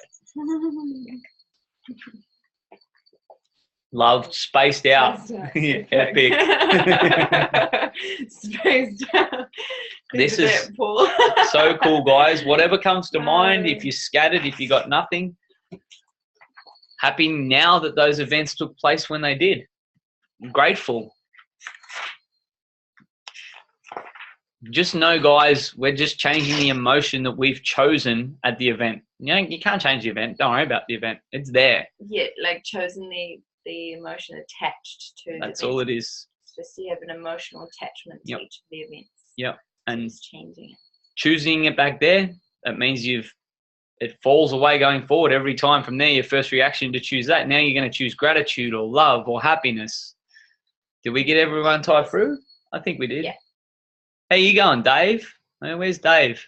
Love, spaced out. Epic. Spaced out. This is so cool, guys. Whatever comes to mind, if you're scattered, if you got nothing, happy now that those events took place when they did. Grateful. Just know, guys, we're just changing the emotion that we've chosen at the event. You can't change the event. Don't worry about the event. It's there. Yeah, like chosen the emotion attached to That's the all event. it is. Just you have an emotional attachment to each of the events. Yep. And it's changing it. Choosing it back there, that means it falls away going forward every time from there. Your first reaction to choose that. Now you're going to choose gratitude or love or happiness. Did we get everyone tied through? I think we did. Yeah. Hey, you going, Dave? Where's Dave?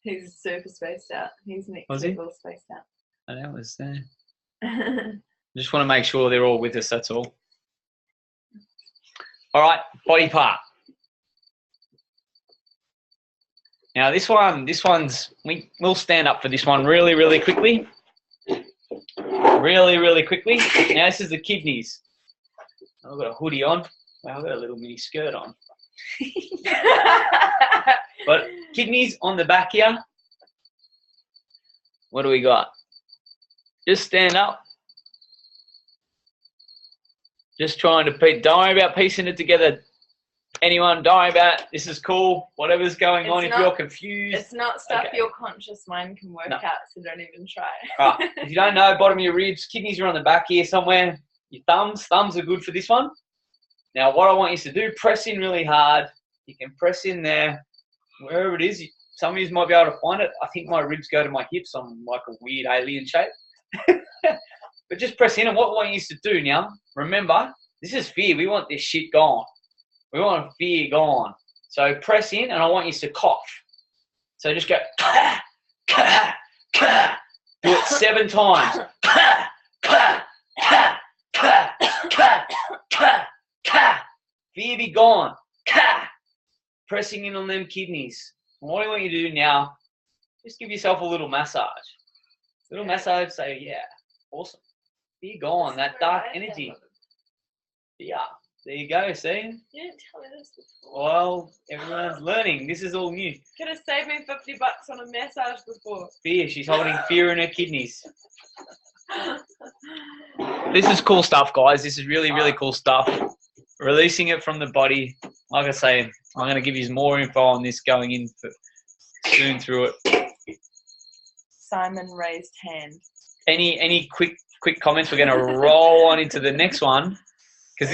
He's super spaced out. He's next level spaced out. Oh, that was there. Just want to make sure they're all with us, that's all. All right, body part. Now this one's, we'll stand up for this one really, really quickly. Really, really quickly. Now this is the kidneys. I've got a hoodie on. Well, I've got a little mini skirt on. But kidneys on the back here. What do we got? Just stand up. Just trying to don't worry about piecing it together. Anyone, don't worry about this is cool. Whatever's going on, if you're confused. It's not stuff your conscious mind can work out, so don't even try. Right. If you don't know, bottom of your ribs, kidneys are on the back here somewhere. Your thumbs are good for this one. Now, what I want you to do, press in really hard. You can press in there, wherever it is. Some of you might be able to find it. I think my ribs go to my hips. I'm like a weird alien shape. But just press in, and what I want you to do now, remember, this is fear. We want this shit gone. We want fear gone. So press in, and I want you to cough. So just go, kah, kah, kah. Do it 7 times. Kah, kah, kah, kah, kah, kah, kah. Fear be gone. Kah. Pressing in on them kidneys. And what I want you to do now, just give yourself a little massage. Little massage, say, yeah, awesome. Fear gone, that dark energy. Yeah. There you go, see? You didn't tell me this before. Well, everyone's learning. This is all new. Could have saved me $50 on a massage before. Fear. She's holding fear in her kidneys. This is cool stuff, guys. This is really, really cool stuff. Releasing it from the body. Like I say, I'm going to give you more info on this going in soon through it. Simon raised hand. Any quick comments? We're going to roll on into the next one. Because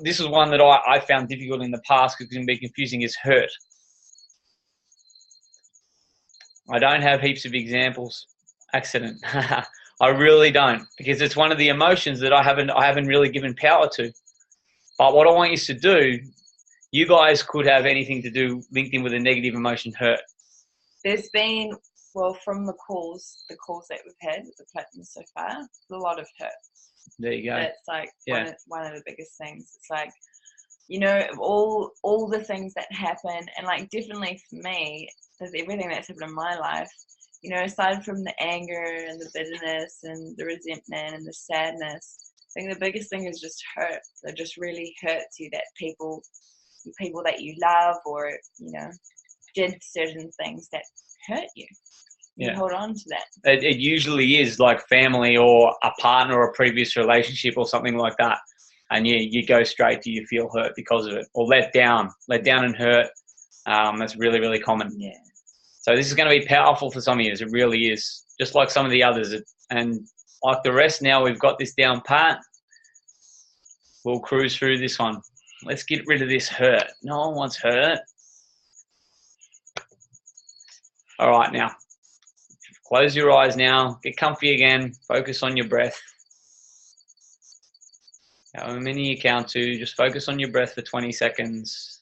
this was one that I found difficult in the past because it can be confusing, is hurt. I don't have heaps of examples. Accident. I really don't, because it's one of the emotions that I haven't really given power to. But what I want you to do, you guys could have anything to do linked in with a negative emotion, hurt. There's been, well, from the calls that we've had with the platform so far, a lot of hurt. There you go. That's like one of the biggest things. It's like, you know, all the things that happen, and like definitely for me, there's everything that's happened in my life, you know, aside from the anger and the bitterness and the resentment and the sadness, I think the biggest thing is just hurt. It just really hurts you that people that you love, or, you know, did certain things that hurt you. You hold on to that. It usually is like family or a partner or a previous relationship or something like that. And you go straight to, you feel hurt because of it, or let down and hurt. That's really, really common. Yeah. So this is going to be powerful for some of you. It really is. Just like some of the others. And like the rest, now we've got this down pat. We'll cruise through this one. Let's get rid of this hurt. No one wants hurt. All right, now. Close your eyes now. Get comfy again. Focus on your breath. However many you count to, just focus on your breath for 20 seconds.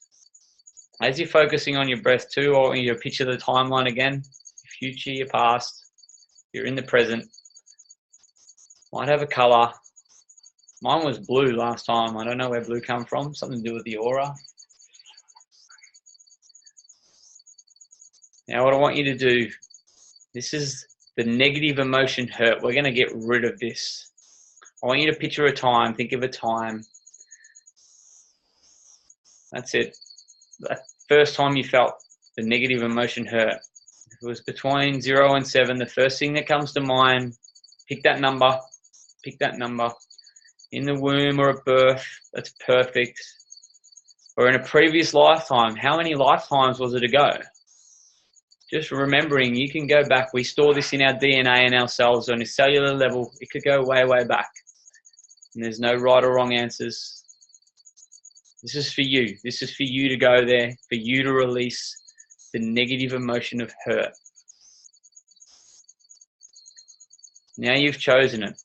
As you're focusing on your breath too, or you picture the timeline again, your future, your past, you're in the present. Might have a color. Mine was blue last time. I don't know where blue come from. Something to do with the aura. Now what I want you to do, this is the negative emotion hurt. We're going to get rid of this. I want you to picture a time. Think of a time. That's it. That first time you felt the negative emotion hurt. If it was between 0 and 7, the first thing that comes to mind, pick that number. Pick that number. In the womb or at birth, that's perfect. Or in a previous lifetime, how many lifetimes was it ago? Just remembering, you can go back. We store this in our DNA and our cells on a cellular level. It could go way, way back. And there's no right or wrong answers. This is for you. This is for you to go there, for you to release the negative emotion of hurt. Now you've chosen it.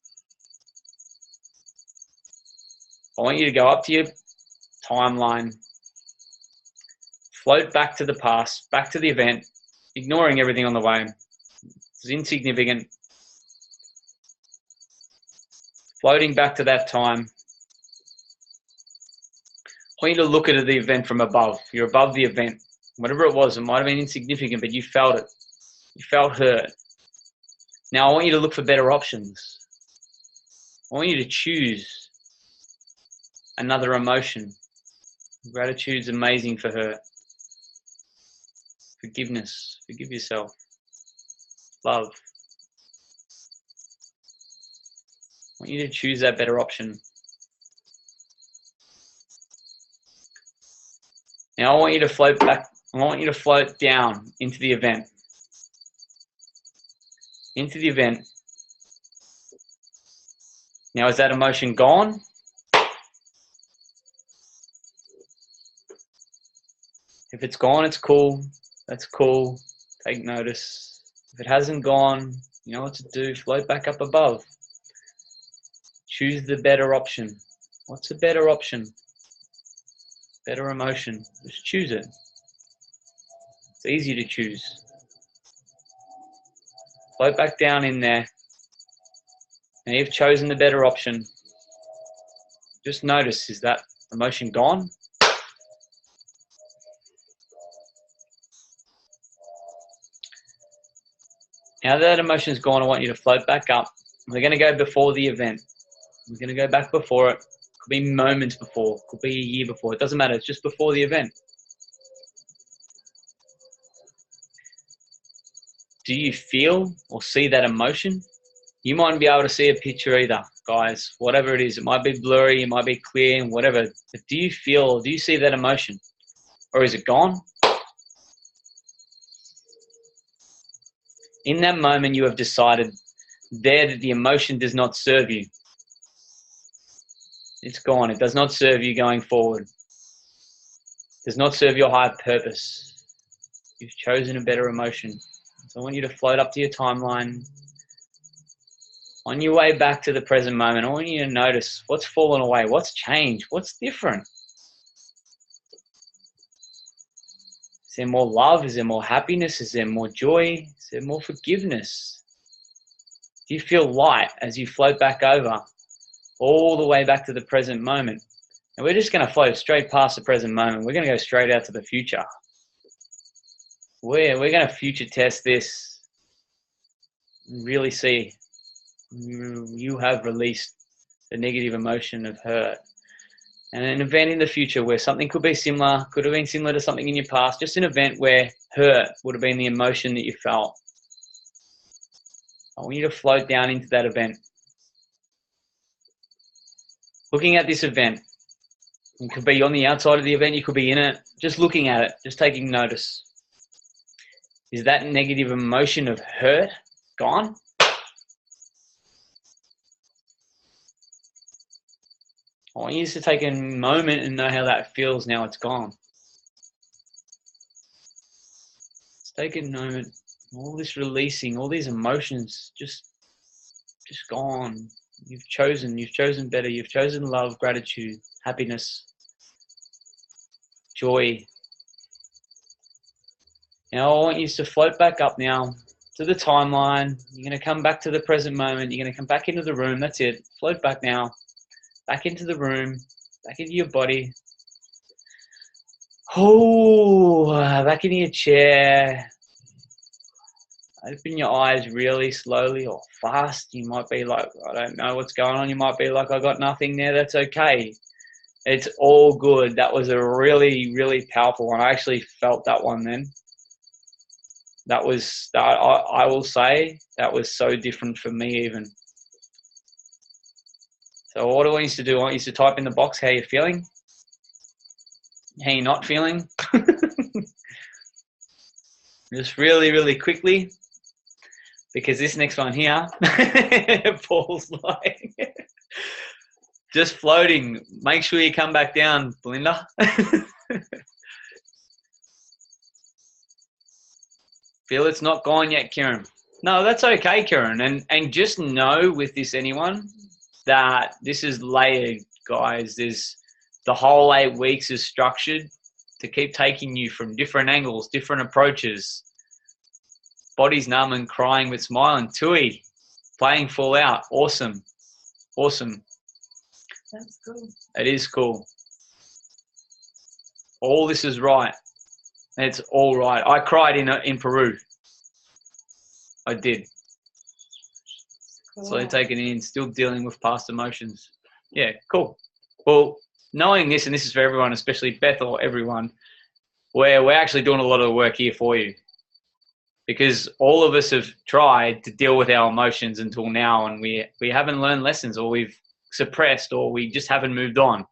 I want you to go up to your timeline, float back to the past, back to the event, ignoring everything on the way. It's insignificant. Floating back to that time. I want you to look at the event from above. You're above the event. Whatever it was, it might have been insignificant, but you felt it. You felt hurt. Now I want you to look for better options. I want you to choose another emotion. Gratitude's amazing for her. Forgiveness. Forgive yourself. Love. I want you to choose that better option. Now I want you to float back. I want you to float down into the event. Into the event. Now is that emotion gone? If it's gone, it's cool. That's cool. Take notice. If it hasn't gone, you know what to do. Float back up above. Choose the better option. What's the better option? Better emotion. Just choose it. It's easy to choose. Float back down in there. And you've chosen the better option. Just notice, is that emotion gone? Now that emotion's gone, I want you to float back up. We're going to go before the event. We're going to go back before it. Could be moments before. Could be a year before. It doesn't matter. It's just before the event. Do you feel or see that emotion? You mightn't be able to see a picture either, guys. Whatever it is. It might be blurry. It might be clear. Whatever. But do you feel, do you see that emotion? Or is it gone? In that moment, you have decided there that the emotion does not serve you. It's gone. It does not serve you going forward. It does not serve your higher purpose. You've chosen a better emotion. So I want you to float up to your timeline. On your way back to the present moment, I want you to notice what's fallen away, what's changed, what's different. Is there more love? Is there more happiness? Is there more joy? Is there more forgiveness? Do you feel light as you float back over, all the way back to the present moment? And we're just going to float straight past the present moment. We're going to go straight out to the future. We're going to future test this. Really see you have released the negative emotion of hurt. And an event in the future where something could be similar, could have been similar to something in your past, just an event where hurt would have been the emotion that you felt. I want you to float down into that event. Looking at this event, you could be on the outside of the event, you could be in it, just looking at it, just taking notice. Is that negative emotion of hurt gone? I want you to take a moment and know how that feels now it's gone. Let's take a moment. All this releasing, all these emotions just gone. You've chosen better. You've chosen love, gratitude, happiness, joy. Now I want you to float back up now to the timeline. You're going to come back to the present moment. You're going to come back into the room. That's it. Float back now. Back into the room, back into your body. Oh, back into your chair. Open your eyes really slowly or fast. You might be like, I don't know what's going on. You might be like, I got nothing there. That's okay. It's all good. That was a really, really powerful one. I actually felt that one then. That was, I will say, that was so different for me even. So what I want you to do, I want you to type in the box how you're feeling, how you're not feeling. Just really, really quickly, because this next one here, Paul's like, just floating. Make sure you come back down, Belinda. Feel it's not gone yet, Kieran. No, that's okay, Kieran. And just know with this, anyone, that this is layered, guys. There's the whole 8 weeks is structured to keep taking you from different angles, different approaches. Body's numb and crying but smiling. Tui, playing full out. Awesome. Awesome. That's cool. It is cool. All this is right. It's all right. I cried in Peru. I did. Cool. So taking it in, still dealing with past emotions. Yeah, cool. Well, knowing this, and this is for everyone, especially Beth or everyone, we're actually doing a lot of the work here for you. Because all of us have tried to deal with our emotions until now, and we haven't learned lessons, or we've suppressed, or we just haven't moved on.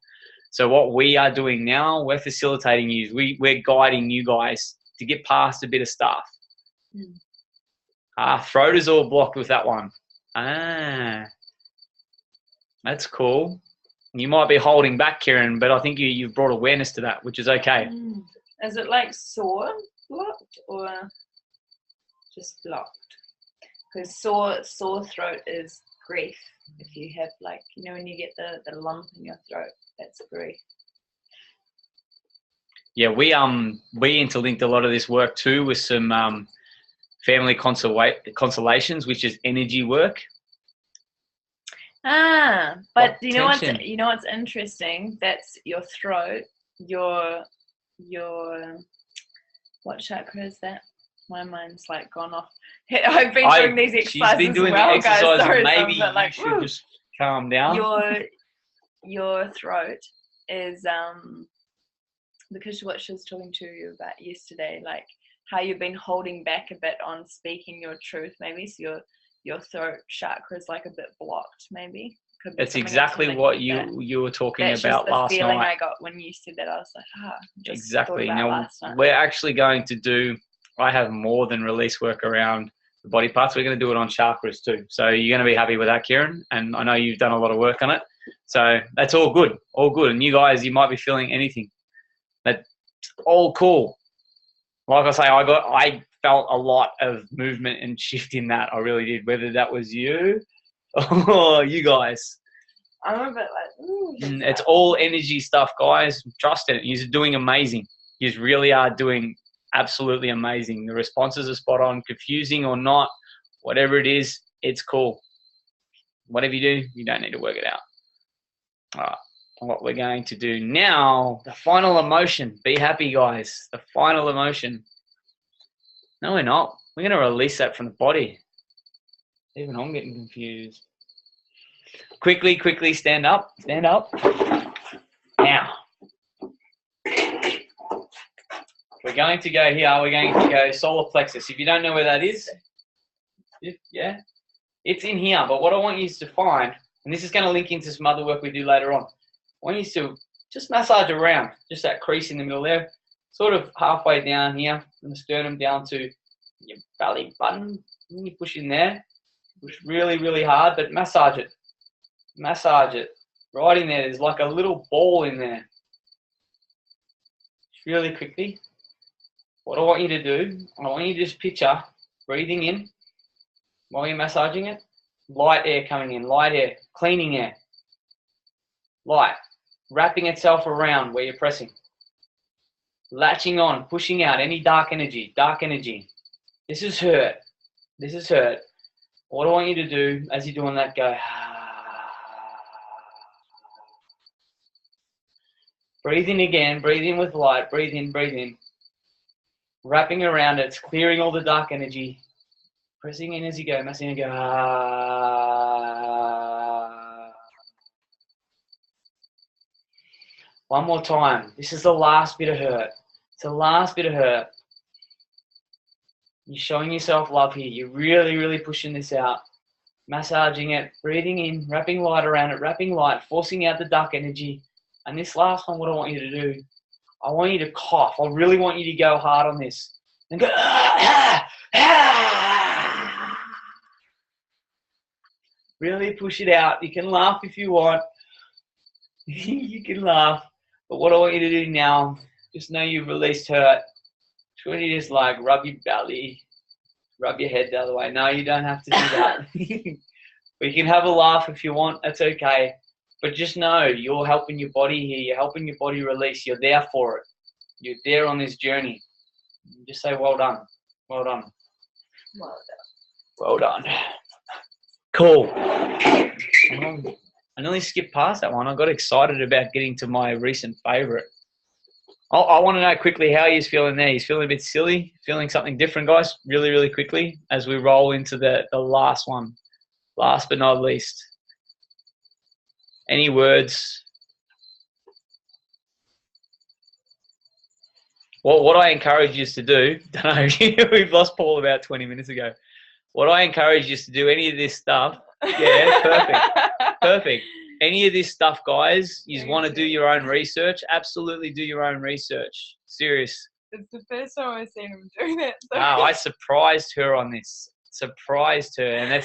So what we are doing now, we're facilitating you. We're guiding you guys to get past a bit of stuff. Throat is all blocked with that one. That's cool. You might be holding back, Kieran, but I think you've brought awareness to that, which is okay. Is it like sore blocked or just blocked? Because sore throat is grief. If you have like, you know, when you get the lump in your throat, that's grief. Yeah, we interlinked a lot of this work too with some family constellations, which is energy work. But you know what's interesting? That's your throat, your what chakra is that? My mind's like gone off. I've been doing these exercises. She's been doing the exercises. Sorry, maybe you like, should just calm down. Your throat is because what she was talking to you about yesterday, like how you've been holding back a bit on speaking your truth, maybe. So your throat chakra is like a bit blocked, maybe. It's exactly what you were talking about last night. That's the feeling I got when you said that. I was like, exactly. Now we're actually going to do. I have more than release work around the body parts. We're going to do it on chakras too. So you're going to be happy with that, Kieran. And I know you've done a lot of work on it. So that's all good. All good. And you guys, you might be feeling anything. That's all cool. Like I say, I felt a lot of movement and shift in that. I really did. Whether that was you or you guys. I'm a bit like, ooh. It's all energy stuff, guys. Trust it. You're doing amazing. You really are doing absolutely amazing. The responses are spot on, confusing or not, whatever it is, it's cool. Whatever you do, you don't need to work it out. All right. What we're going to do now, the final emotion. Be happy, guys. The final emotion. No, we're not. We're going to release that from the body. Even I'm getting confused. Quickly, stand up. Stand up. Now. We're going to go here. We're going to go solar plexus. If you don't know where that is, yeah, it's in here. But what I want you to find, and this is going to link into some other work we do later on, I want you to just massage around, just that crease in the middle there, sort of halfway down here, from the sternum down to your belly button. And you push in there, push really, really hard, but massage it. Massage it. Right in there. There's like a little ball in there. Really quickly. What I want you to do, I want you to just picture breathing in while you're massaging it. Light air coming in, light air, cleaning air. Light, wrapping itself around where you're pressing. Latching on, pushing out any dark energy, This is hurt. This is hurt. What I want you to do as you're doing that, go. Breathe in again, breathe in with light, breathe in, breathe in. Wrapping around it, it's clearing all the dark energy. Pressing in as you go, massing and go. One more time. This is the last bit of hurt. It's the last bit of hurt. You're showing yourself love here. You're really, really pushing this out. Massaging it, breathing in, wrapping light around it, wrapping light, forcing out the dark energy. And this last one, what I want you to do, I want you to cough. I really want you to go hard on this. And go, Really push it out. You can laugh if you want. You can laugh. But what I want you to do now, just know you've released hurt. Should you just like rub your belly, rub your head the other way? No, you don't have to do that. But you can have a laugh if you want. That's okay. But just know you're helping your body here. You're helping your body release. You're there for it. You're there on this journey. Just say, well done. Well done. Well done. Well done. Cool. I nearly skipped past that one. I got excited about getting to my recent favourite. I want to know quickly how he's feeling there. He's feeling a bit silly, feeling something different, guys, really, really quickly as we roll into the last one. Last but not least. Any words? Well, what I encourage you to do, don't know, we've lost Paul about 20 minutes ago. What I encourage you to do, any of this stuff, yeah, perfect, perfect. any of this stuff, guys, you want to do your own research, absolutely do your own research. Serious. It's the first time I've seen him do that. So. Wow, I surprised her on this. Surprised her. And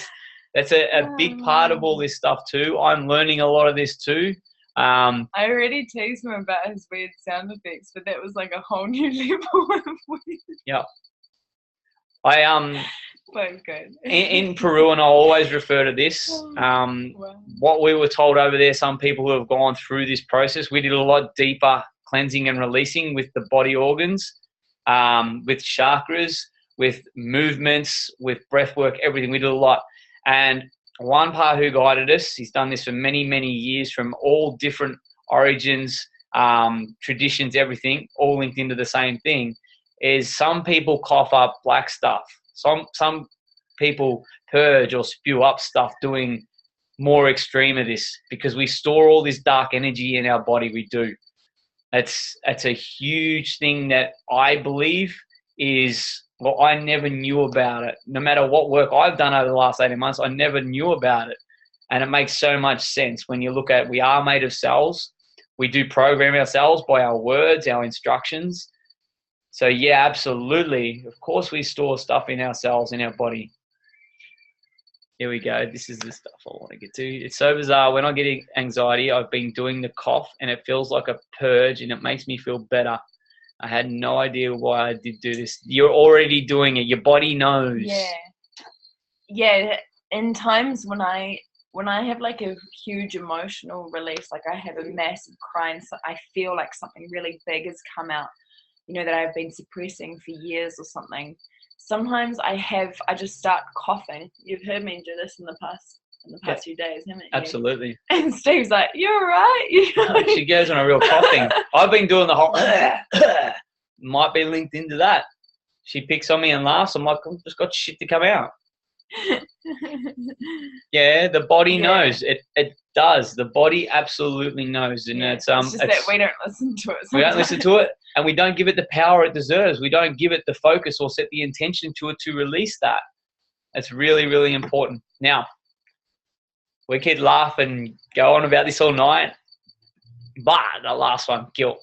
that's a big part of all this stuff too. I'm learning a lot of this too. I already teased him about his weird sound effects, but that was like a whole new level of weird. Yeah. But good. in Peru, and I always refer to this. Wow. What we were told over there, some people who have gone through this process, we did a lot deeper cleansing and releasing with the body organs, with chakras, with movements, with breath work, everything. We did a lot. And one part who guided us, he's done this for many, many years from all different origins, traditions, everything, all linked into the same thing, is some people cough up black stuff. Some people purge or spew up stuff doing more extreme of this because we store all this dark energy in our body. We do. It's a huge thing that I believe is, well, I never knew about it. No matter what work I've done over the last 18 months, I never knew about it. And it makes so much sense when you look at, we are made of cells. We do program ourselves by our words, our instructions. So yeah, absolutely. Of course we store stuff in our cells, in our body. Here we go. This is the stuff I want to get to. It's so bizarre. When I get anxiety, I've been doing the cough and it feels like a purge and it makes me feel better. I had no idea why I did do this. You're already doing it. Your body knows. Yeah. Yeah. In times when I have like a huge emotional release, like I have a massive cry and so I feel like something really big has come out, you know, that I've been suppressing for years or something. Sometimes I just start coughing. You've heard me do this in the past few days, haven't you? Absolutely. And Steve's like, "You're right." She goes on a real coughing. I've been doing the whole might be linked into that. She picks on me and laughs. I'm like, I've just got shit to come out. Yeah, the body knows. It does. The body absolutely knows, and it's just that we don't listen to it. Sometimes. We don't listen to it, and we don't give it the power it deserves. We don't give it the focus or set the intention to it to release that. That's really, really important. Now, we could laugh and go on about this all night, but the last one, guilt.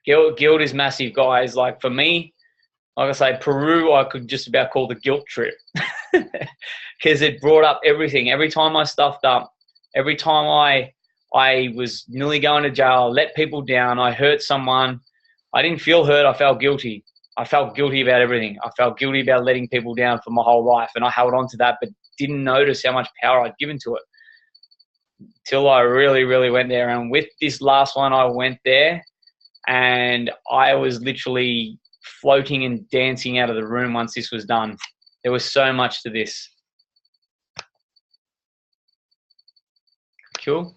Guilt is massive, guys. Like for me, like I say, Peru, I could just about call the guilt trip because it brought up everything. Every time I stuffed up, every time I was nearly going to jail, let people down, I hurt someone, I didn't feel hurt, I felt guilty. I felt guilty about everything. I felt guilty about letting people down for my whole life, and I held on to that but didn't notice how much power I'd given to it till I really, really went there. And with this last one, I went there and I was literally floating and dancing out of the room once this was done. There was so much to this. Cool.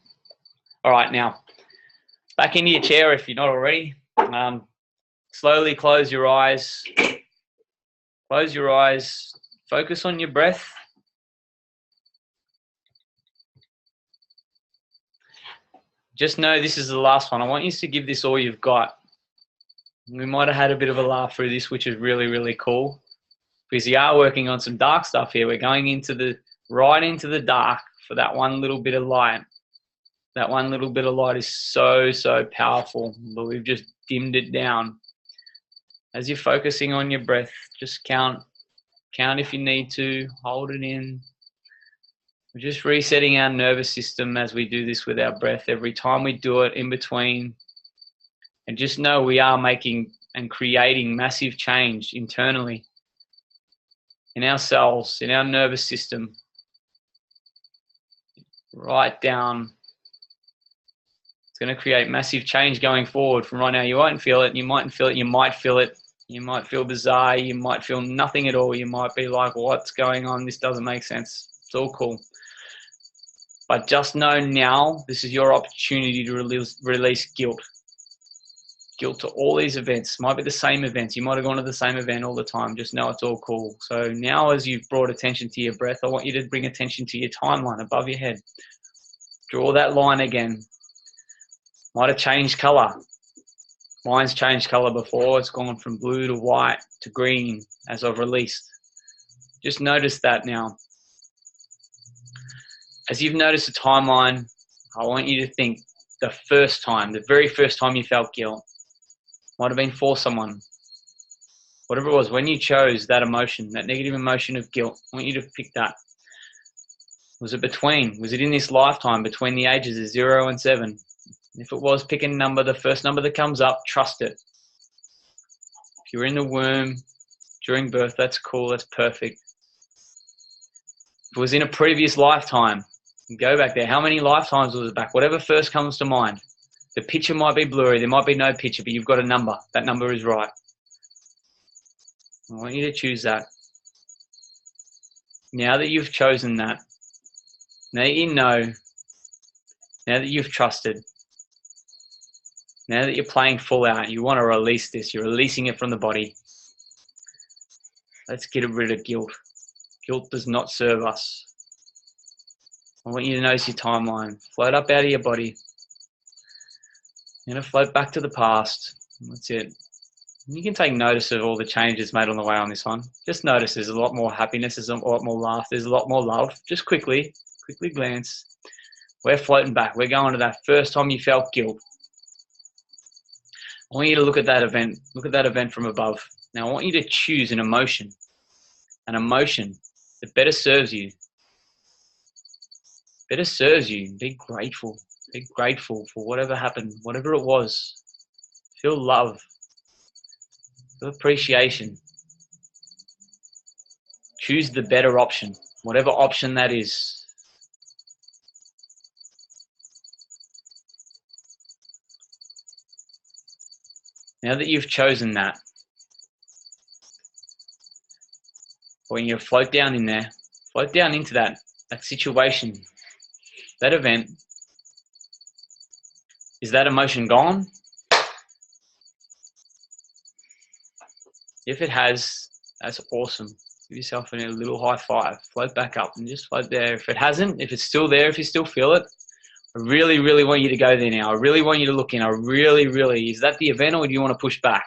All right, now back into your chair if you're not already. Slowly close your eyes. Close your eyes. Focus on your breath. Just know this is the last one. I want you to give this all you've got. We might have had a bit of a laugh through this, which is really, really cool. Because you are working on some dark stuff here. We're going right into the dark for that one little bit of light. That one little bit of light is so, so powerful, but we've just dimmed it down. As you're focusing on your breath, just count if you need to, hold it in. We're just resetting our nervous system as we do this with our breath every time we do it in between. And just know we are making and creating massive change internally in our cells, in our nervous system. Right down. It's going to create massive change going forward from right now. You won't feel it. You mightn't feel it. You might feel it. You might feel bizarre. You might feel nothing at all. You might be like, what's going on? This doesn't make sense. It's all cool. But just know now, this is your opportunity to release guilt. Guilt to all these events. Might be the same events. You might have gone to the same event all the time. Just know it's all cool. So now as you've brought attention to your breath, I want you to bring attention to your timeline above your head. Draw that line again. Might have changed color. Mine's changed color before. It's gone from blue to white to green as I've released. Just notice that now. As you've noticed the timeline, I want you to think the first time, the very first time you felt guilt. Might have been for someone. Whatever it was, when you chose that emotion, that negative emotion of guilt, I want you to pick that. Was it in this lifetime, between the ages of 0 and 7? If it was, pick a number, the first number that comes up, trust it. If you're in the womb during birth, that's cool, that's perfect. If it was in a previous lifetime, go back there. How many lifetimes was it back? Whatever first comes to mind. The picture might be blurry, there might be no picture, but you've got a number. That number is right. I want you to choose that. Now that you've chosen that, now that you know, now that you've trusted, now that you're playing full out, you want to release this. You're releasing it from the body. Let's get rid of guilt. Guilt does not serve us. I want you to notice your timeline. Float up out of your body. You're going to float back to the past. That's it. You can take notice of all the changes made on the way on this one. Just notice there's a lot more happiness, there's a lot more laugh, there's a lot more love. Just quickly glance. We're floating back. We're going to that first time you felt guilt. I want you to look at that event. Look at that event from above. Now I want you to choose an emotion that better serves you. Better serves you. Be grateful. Be grateful for whatever happened, whatever it was. Feel love. Feel appreciation. Choose the better option, whatever option that is. Now that you've chosen that, when you float down in there, float down into that situation, that event, is that emotion gone? If it has, that's awesome. Give yourself a little high five. Float back up and just float there. If it hasn't, if it's still there, if you still feel it, I really, really want you to go there now. I really want you to look in. Is that the event, or do you want to push back?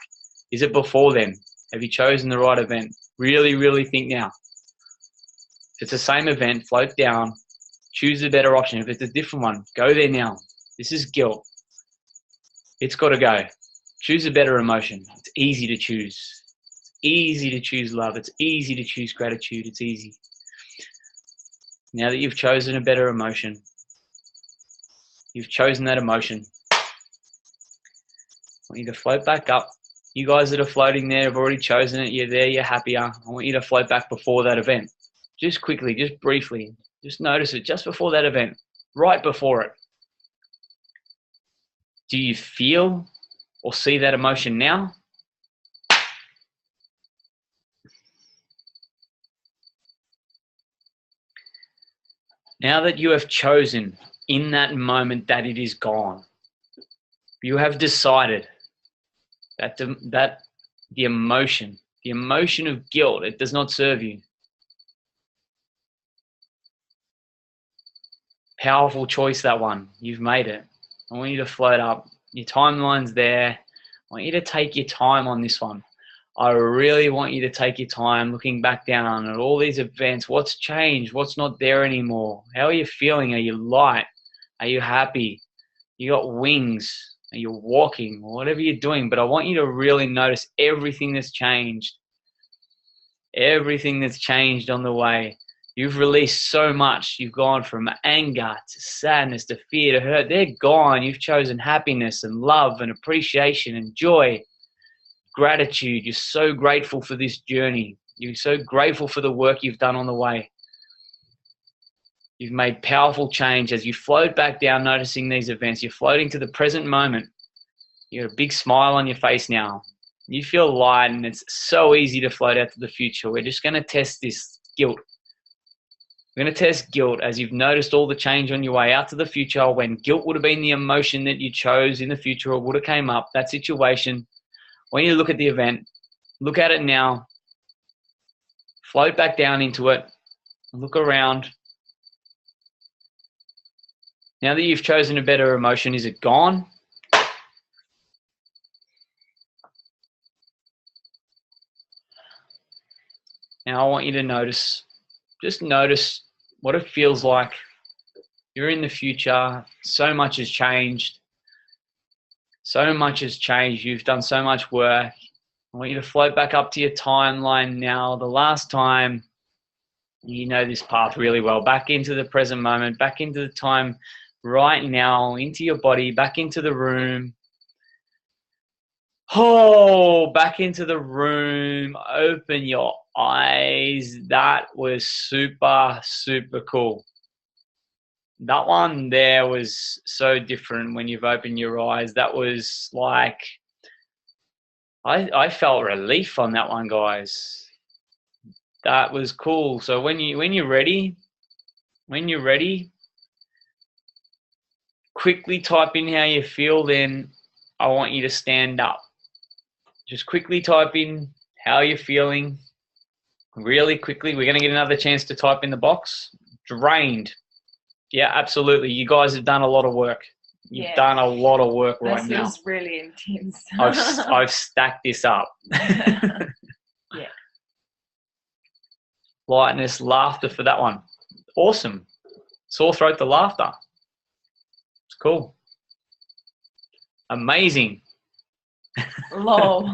Is it before then? Have you chosen the right event? Really, really think now. If it's the same event, float down. Choose the better option. If it's a different one, go there now. This is guilt. It's got to go. Choose a better emotion. It's easy to choose. It's easy to choose love. It's easy to choose gratitude. It's easy. Now that you've chosen a better emotion, you've chosen that emotion, I want you to float back up. You guys that are floating there have already chosen it. You're there, you're happier. I want you to float back before that event. Just quickly, just briefly. Just notice it just before that event, right before it. Do you feel or see that emotion now? Now that you have chosen in that moment that it is gone, you have decided that the emotion of guilt, it does not serve you. Powerful choice, that one. You've made it. I want you to float up. Your timeline's there. I want you to take your time on this one. I really want you to take your time looking back down at all these events. What's changed? What's not there anymore? How are you feeling? Are you light? Are you happy? You got wings? Are you walking? Whatever you're doing. But I want you to really notice everything that's changed. Everything that's changed on the way. You've released so much. You've gone from anger to sadness to fear to hurt. They're gone. You've chosen happiness and love and appreciation and joy, gratitude. You're so grateful for this journey. You're so grateful for the work you've done on the way. You've made powerful change as you float back down, noticing these events. You're floating to the present moment. You got a big smile on your face now. You feel light, and it's so easy to float out to the future. We're just going to test this guilt. We're going to test guilt as you've noticed all the change on your way out to the future, when guilt would have been the emotion that you chose in the future, or would have came up, that situation. When you look at the event, look at it now, float back down into it, look around. Now that you've chosen a better emotion, is it gone? Now I want you to notice, just notice what it feels like You're in the future. So much has changed. So much has changed. You've done so much work. I want you to float back up to your timeline now. The last time you know this path really well. Back into the present moment. Back into the time right now. Into your body. Back into the room. Oh, back into the room. Open your eyes. That was super, super cool. That one there was so different when you've opened your eyes. That was like, I felt relief on that one, guys. That was cool. So when you're ready, quickly type in how you feel. Then I want you to stand up. Just quickly type in how you're feeling. Really quickly. We're going to get another chance to type in the box. Drained. Yeah, absolutely. You guys have done a lot of work. You've done a lot of work right now. This is really intense. I've stacked this up. Yeah. Lightness, laughter for that one. Awesome. Sore throat to laughter. It's cool. Amazing. Lol.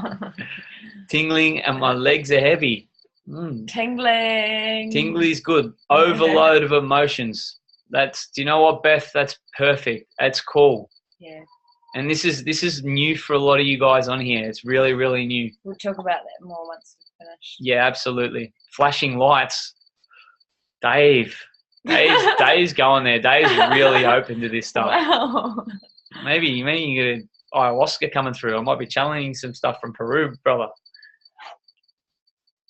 Tingling and my legs are heavy. Tingling. Tingly's good. Overload of emotions. Do you know what, Beth? That's perfect. That's cool. Yeah. And this is new for a lot of you guys on here. It's really, really new. We'll talk about that more once we finish. Yeah, absolutely. Flashing lights. Dave's going there. Dave's really open to this stuff. Wow. Maybe you get ayahuasca coming through. I might be channeling some stuff from Peru, brother.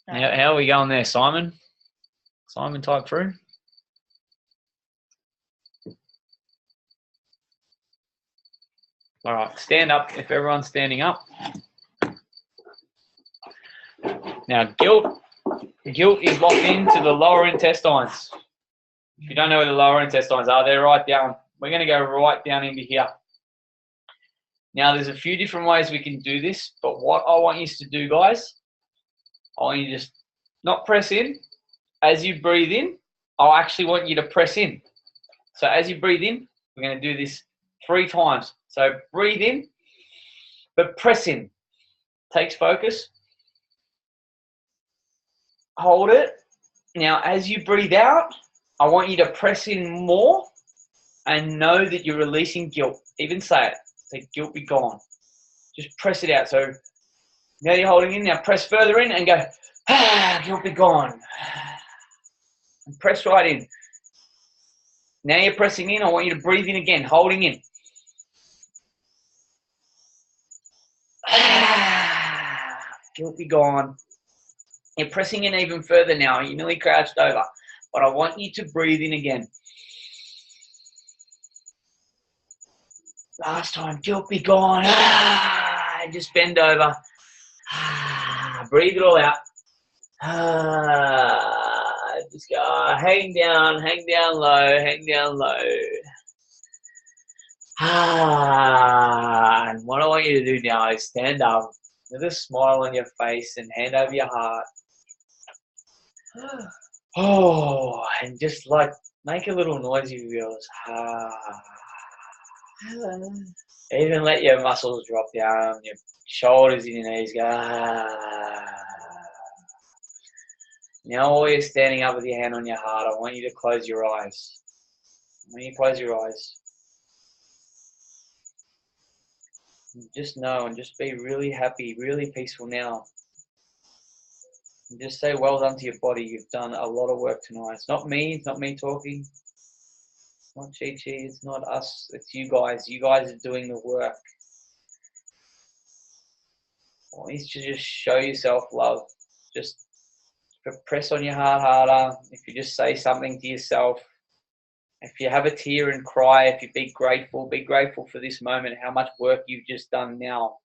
How are we going there, Simon? Simon type through. All right, stand up if everyone's standing up. Now, guilt is locked into the lower intestines. If you don't know where the lower intestines are, they're right down. We're going to go right down into here. Now, there's a few different ways we can do this, but what I want you to do, guys, I want you to just not press in. As you breathe in, I actually want you to press in. So as you breathe in, we're going to do this 3 times. So breathe in, but press in. Takes focus. Hold it. Now, as you breathe out, I want you to press in more and know that you're releasing guilt. Even say it. Say, guilt be gone. Just press it out. So now you're holding in. Now press further in and go, guilt be gone. And press right in. Now you're pressing in. I want you to breathe in again, holding in. Guilt be gone. You're pressing in even further now. You're nearly crouched over. But I want you to breathe in again. Last time, guilt be gone. Just bend over. Breathe it all out. Just go, hang down low, hang down low. And what I want you to do now is stand up with a smile on your face and hand over your heart. Oh, and just like make a little noise with yours. Even let your muscles drop down, your shoulders and your knees go. Now while you're standing up with your hand on your heart, I want you to close your eyes. When you close your eyes, just know and just be really happy, really peaceful now. And just say well done to your body. You've done a lot of work tonight. It's not me talking. It's not Chi Chi, it's not us, it's you guys. You guys are doing the work. I want you to just show yourself love. Just press on your heart harder. If you just say something to yourself, if you have a tear and cry, if you be grateful for this moment, how much work you've just done now.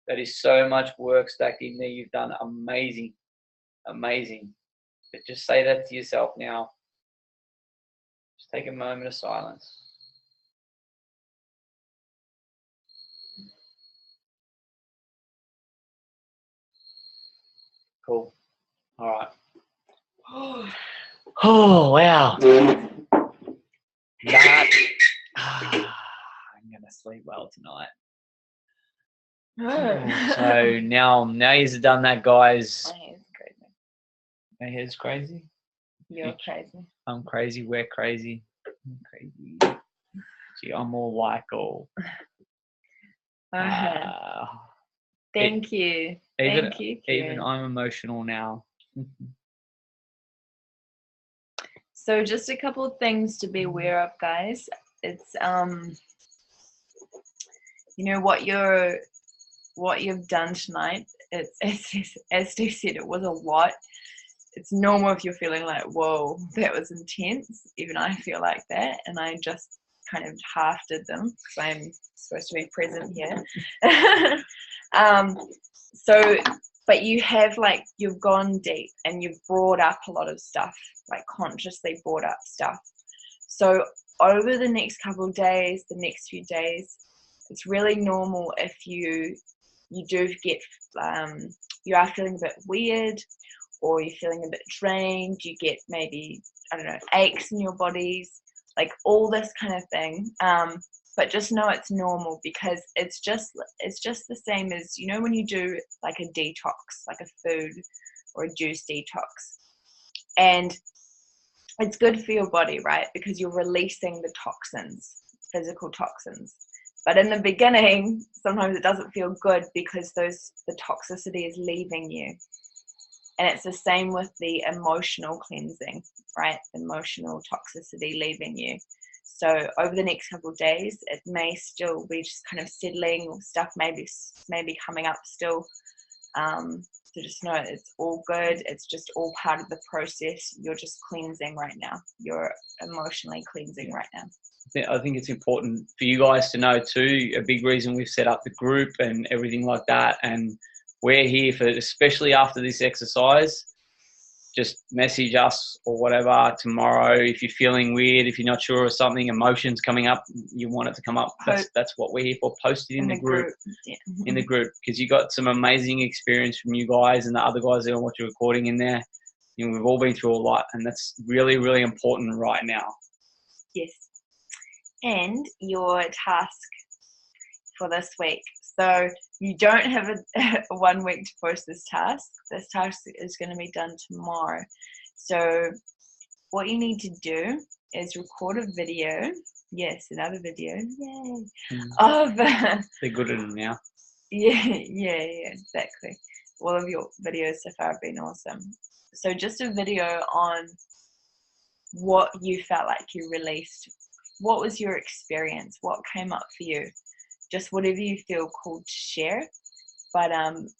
That is so much work stacked in there. You've done amazing, amazing. But just say that to yourself now. Just take a moment of silence. Cool. All right. Oh, wow. that. I'm gonna sleep well tonight. So now you've done that, guys. My hair's crazy. My hair's crazy. You're crazy. I'm crazy. We're crazy. I'm crazy. Gee, I'm all like all. Thank you. Thank you, Kieran. Even I'm emotional now. So just a couple of things to be aware of, guys. It's you know what you've done tonight. It's as Steve said, it was a lot. It's normal if you're feeling like, whoa, that was intense. Even I feel like that, and I just kind of half did them because I'm supposed to be present here. So, but you've gone deep and you've brought up a lot of stuff, like consciously brought up stuff. So over the next couple of days, the next few days, it's really normal if you do get, you are feeling a bit weird, or you're feeling a bit drained, you get maybe, I don't know, aches in your bodies, like all this kind of thing. But just know it's normal, because it's just the same as, you know, when you do like a detox, like a food or a juice detox. And it's good for your body, right? Because you're releasing the toxins, physical toxins. But in the beginning, sometimes it doesn't feel good because the toxicity is leaving you. And it's the same with the emotional cleansing, right? Emotional toxicity leaving you. So over the next couple of days, it may still be just kind of settling, or stuff maybe coming up still. So just know it's all good. It's just all part of the process. You're just cleansing right now. You're emotionally cleansing right now. I think it's important for you guys to know too, a big reason we've set up the group and everything like that. And we're here for, especially after this exercise, just message us or whatever tomorrow if you're feeling weird, if you're not sure of something, emotions coming up, you want it to come up. That's what we're here for. Post it in the group. Yeah. In the group, because you got some amazing experience from you guys and the other guys that are watching recording in there. You know, we've all been through a lot, and that's really, really important right now. Yes. And your task for this week. So you don't have a 1 week to post this task. This task is going to be done tomorrow. So what you need to do is record a video. Yes, another video. Yay. Of They're good at them now. Yeah, exactly. All of your videos so far have been awesome. So just a video on what you felt like you released. What was your experience? What came up for you? Just whatever you feel called to share. But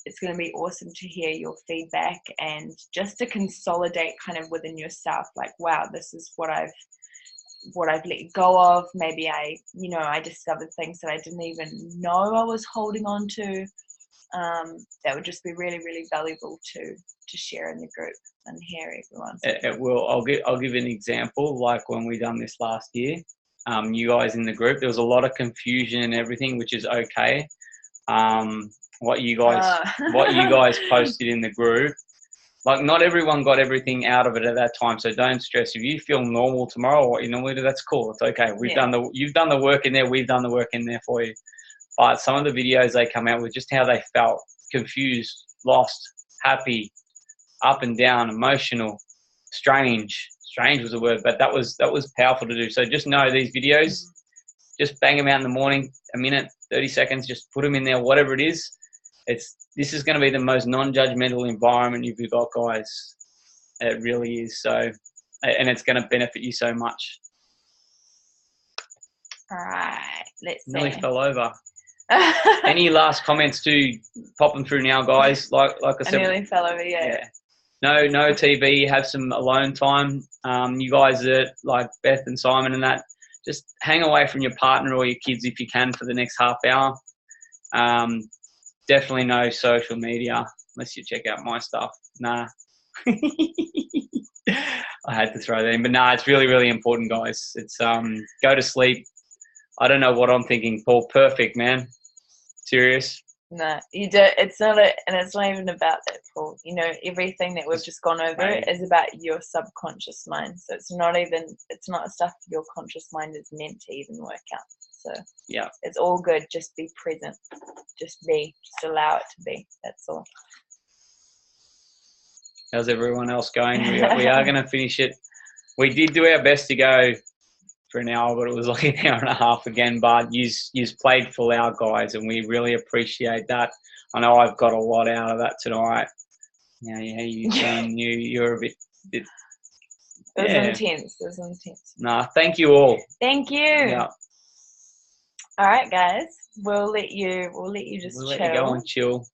it's going to be awesome to hear your feedback and just to consolidate kind of within yourself, like, wow, this is what I've let go of. Maybe I discovered things that I didn't even know I was holding on to. That would just be really, really valuable to share in the group and hear everyone's. It will. I'll give an example. Like when we done this last year, you guys in the group, there was a lot of confusion and everything, which is okay. What you guys posted in the group, like not everyone got everything out of it at that time, so don't stress. If you feel normal tomorrow, what you normally do, that's cool. It's okay. You've done the work in there. We've done the work in there for you. But some of the videos they come out with, just how they felt, confused, lost, happy, up and down, emotional, strange. Strange was a word, but that was powerful to do. So just know these videos, just bang them out in the morning, a minute, 30 seconds, just put them in there, whatever it is. This is going to be the most non-judgmental environment you've got, guys. It really is. So, and it's going to benefit you so much. All right, let's see. Nearly fell over. Any last comments to pop them through now, guys? Like I said, I nearly fell over. Yeah. No TV. Have some alone time. You guys that like Beth and Simon and that, just hang away from your partner or your kids if you can for the next half hour. Definitely no social media unless you check out my stuff. Nah. I had to throw that in, but nah, it's really, really important, guys. It's go to sleep. I don't know what I'm thinking, Paul. Perfect, man. Serious. No, you do. It's not and it's not even about that, Paul. You know, everything that we've just gone over Right. is about your subconscious mind. So it's not stuff your conscious mind is meant to even work out. So Yeah. it's all good. Just be present. Just be. Just allow it to be. That's all. How's everyone else going? We are going to finish it. We did do our best to go for an hour, but it was like an hour and a half again. But you've played full hour, guys, and we really appreciate that. I know I've got a lot out of that tonight. Yeah, you're a bit. It was intense. It was intense. Nah, thank you all. Thank you. Yeah. All right, guys. We'll let you just We'll let chill. you go and chill.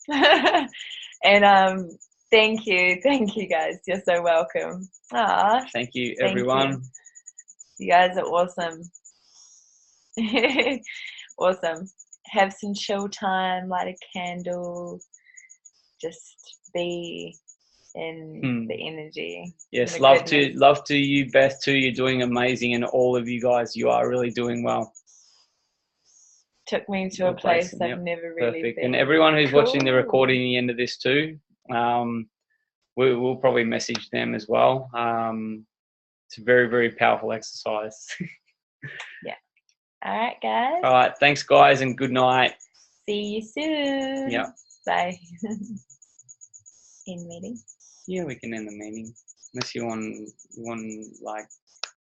And thank you, guys. You're so welcome. Thank you, Thank everyone. you guys are awesome. Awesome. Have some chill time, light a candle, just be in the energy. Yes, the love goodness. to you, Beth, too. You're doing amazing, and all of you guys, you are really doing well. Took me to a place I've never really Perfect. been. And everyone who's watching the recording at the end of this too, we'll probably message them as well. It's a very, very powerful exercise. Yeah. All right, guys. All right. Thanks, guys, and good night. See you soon. Yeah. Bye. End meeting. Yeah, we can end the meeting. Unless you want like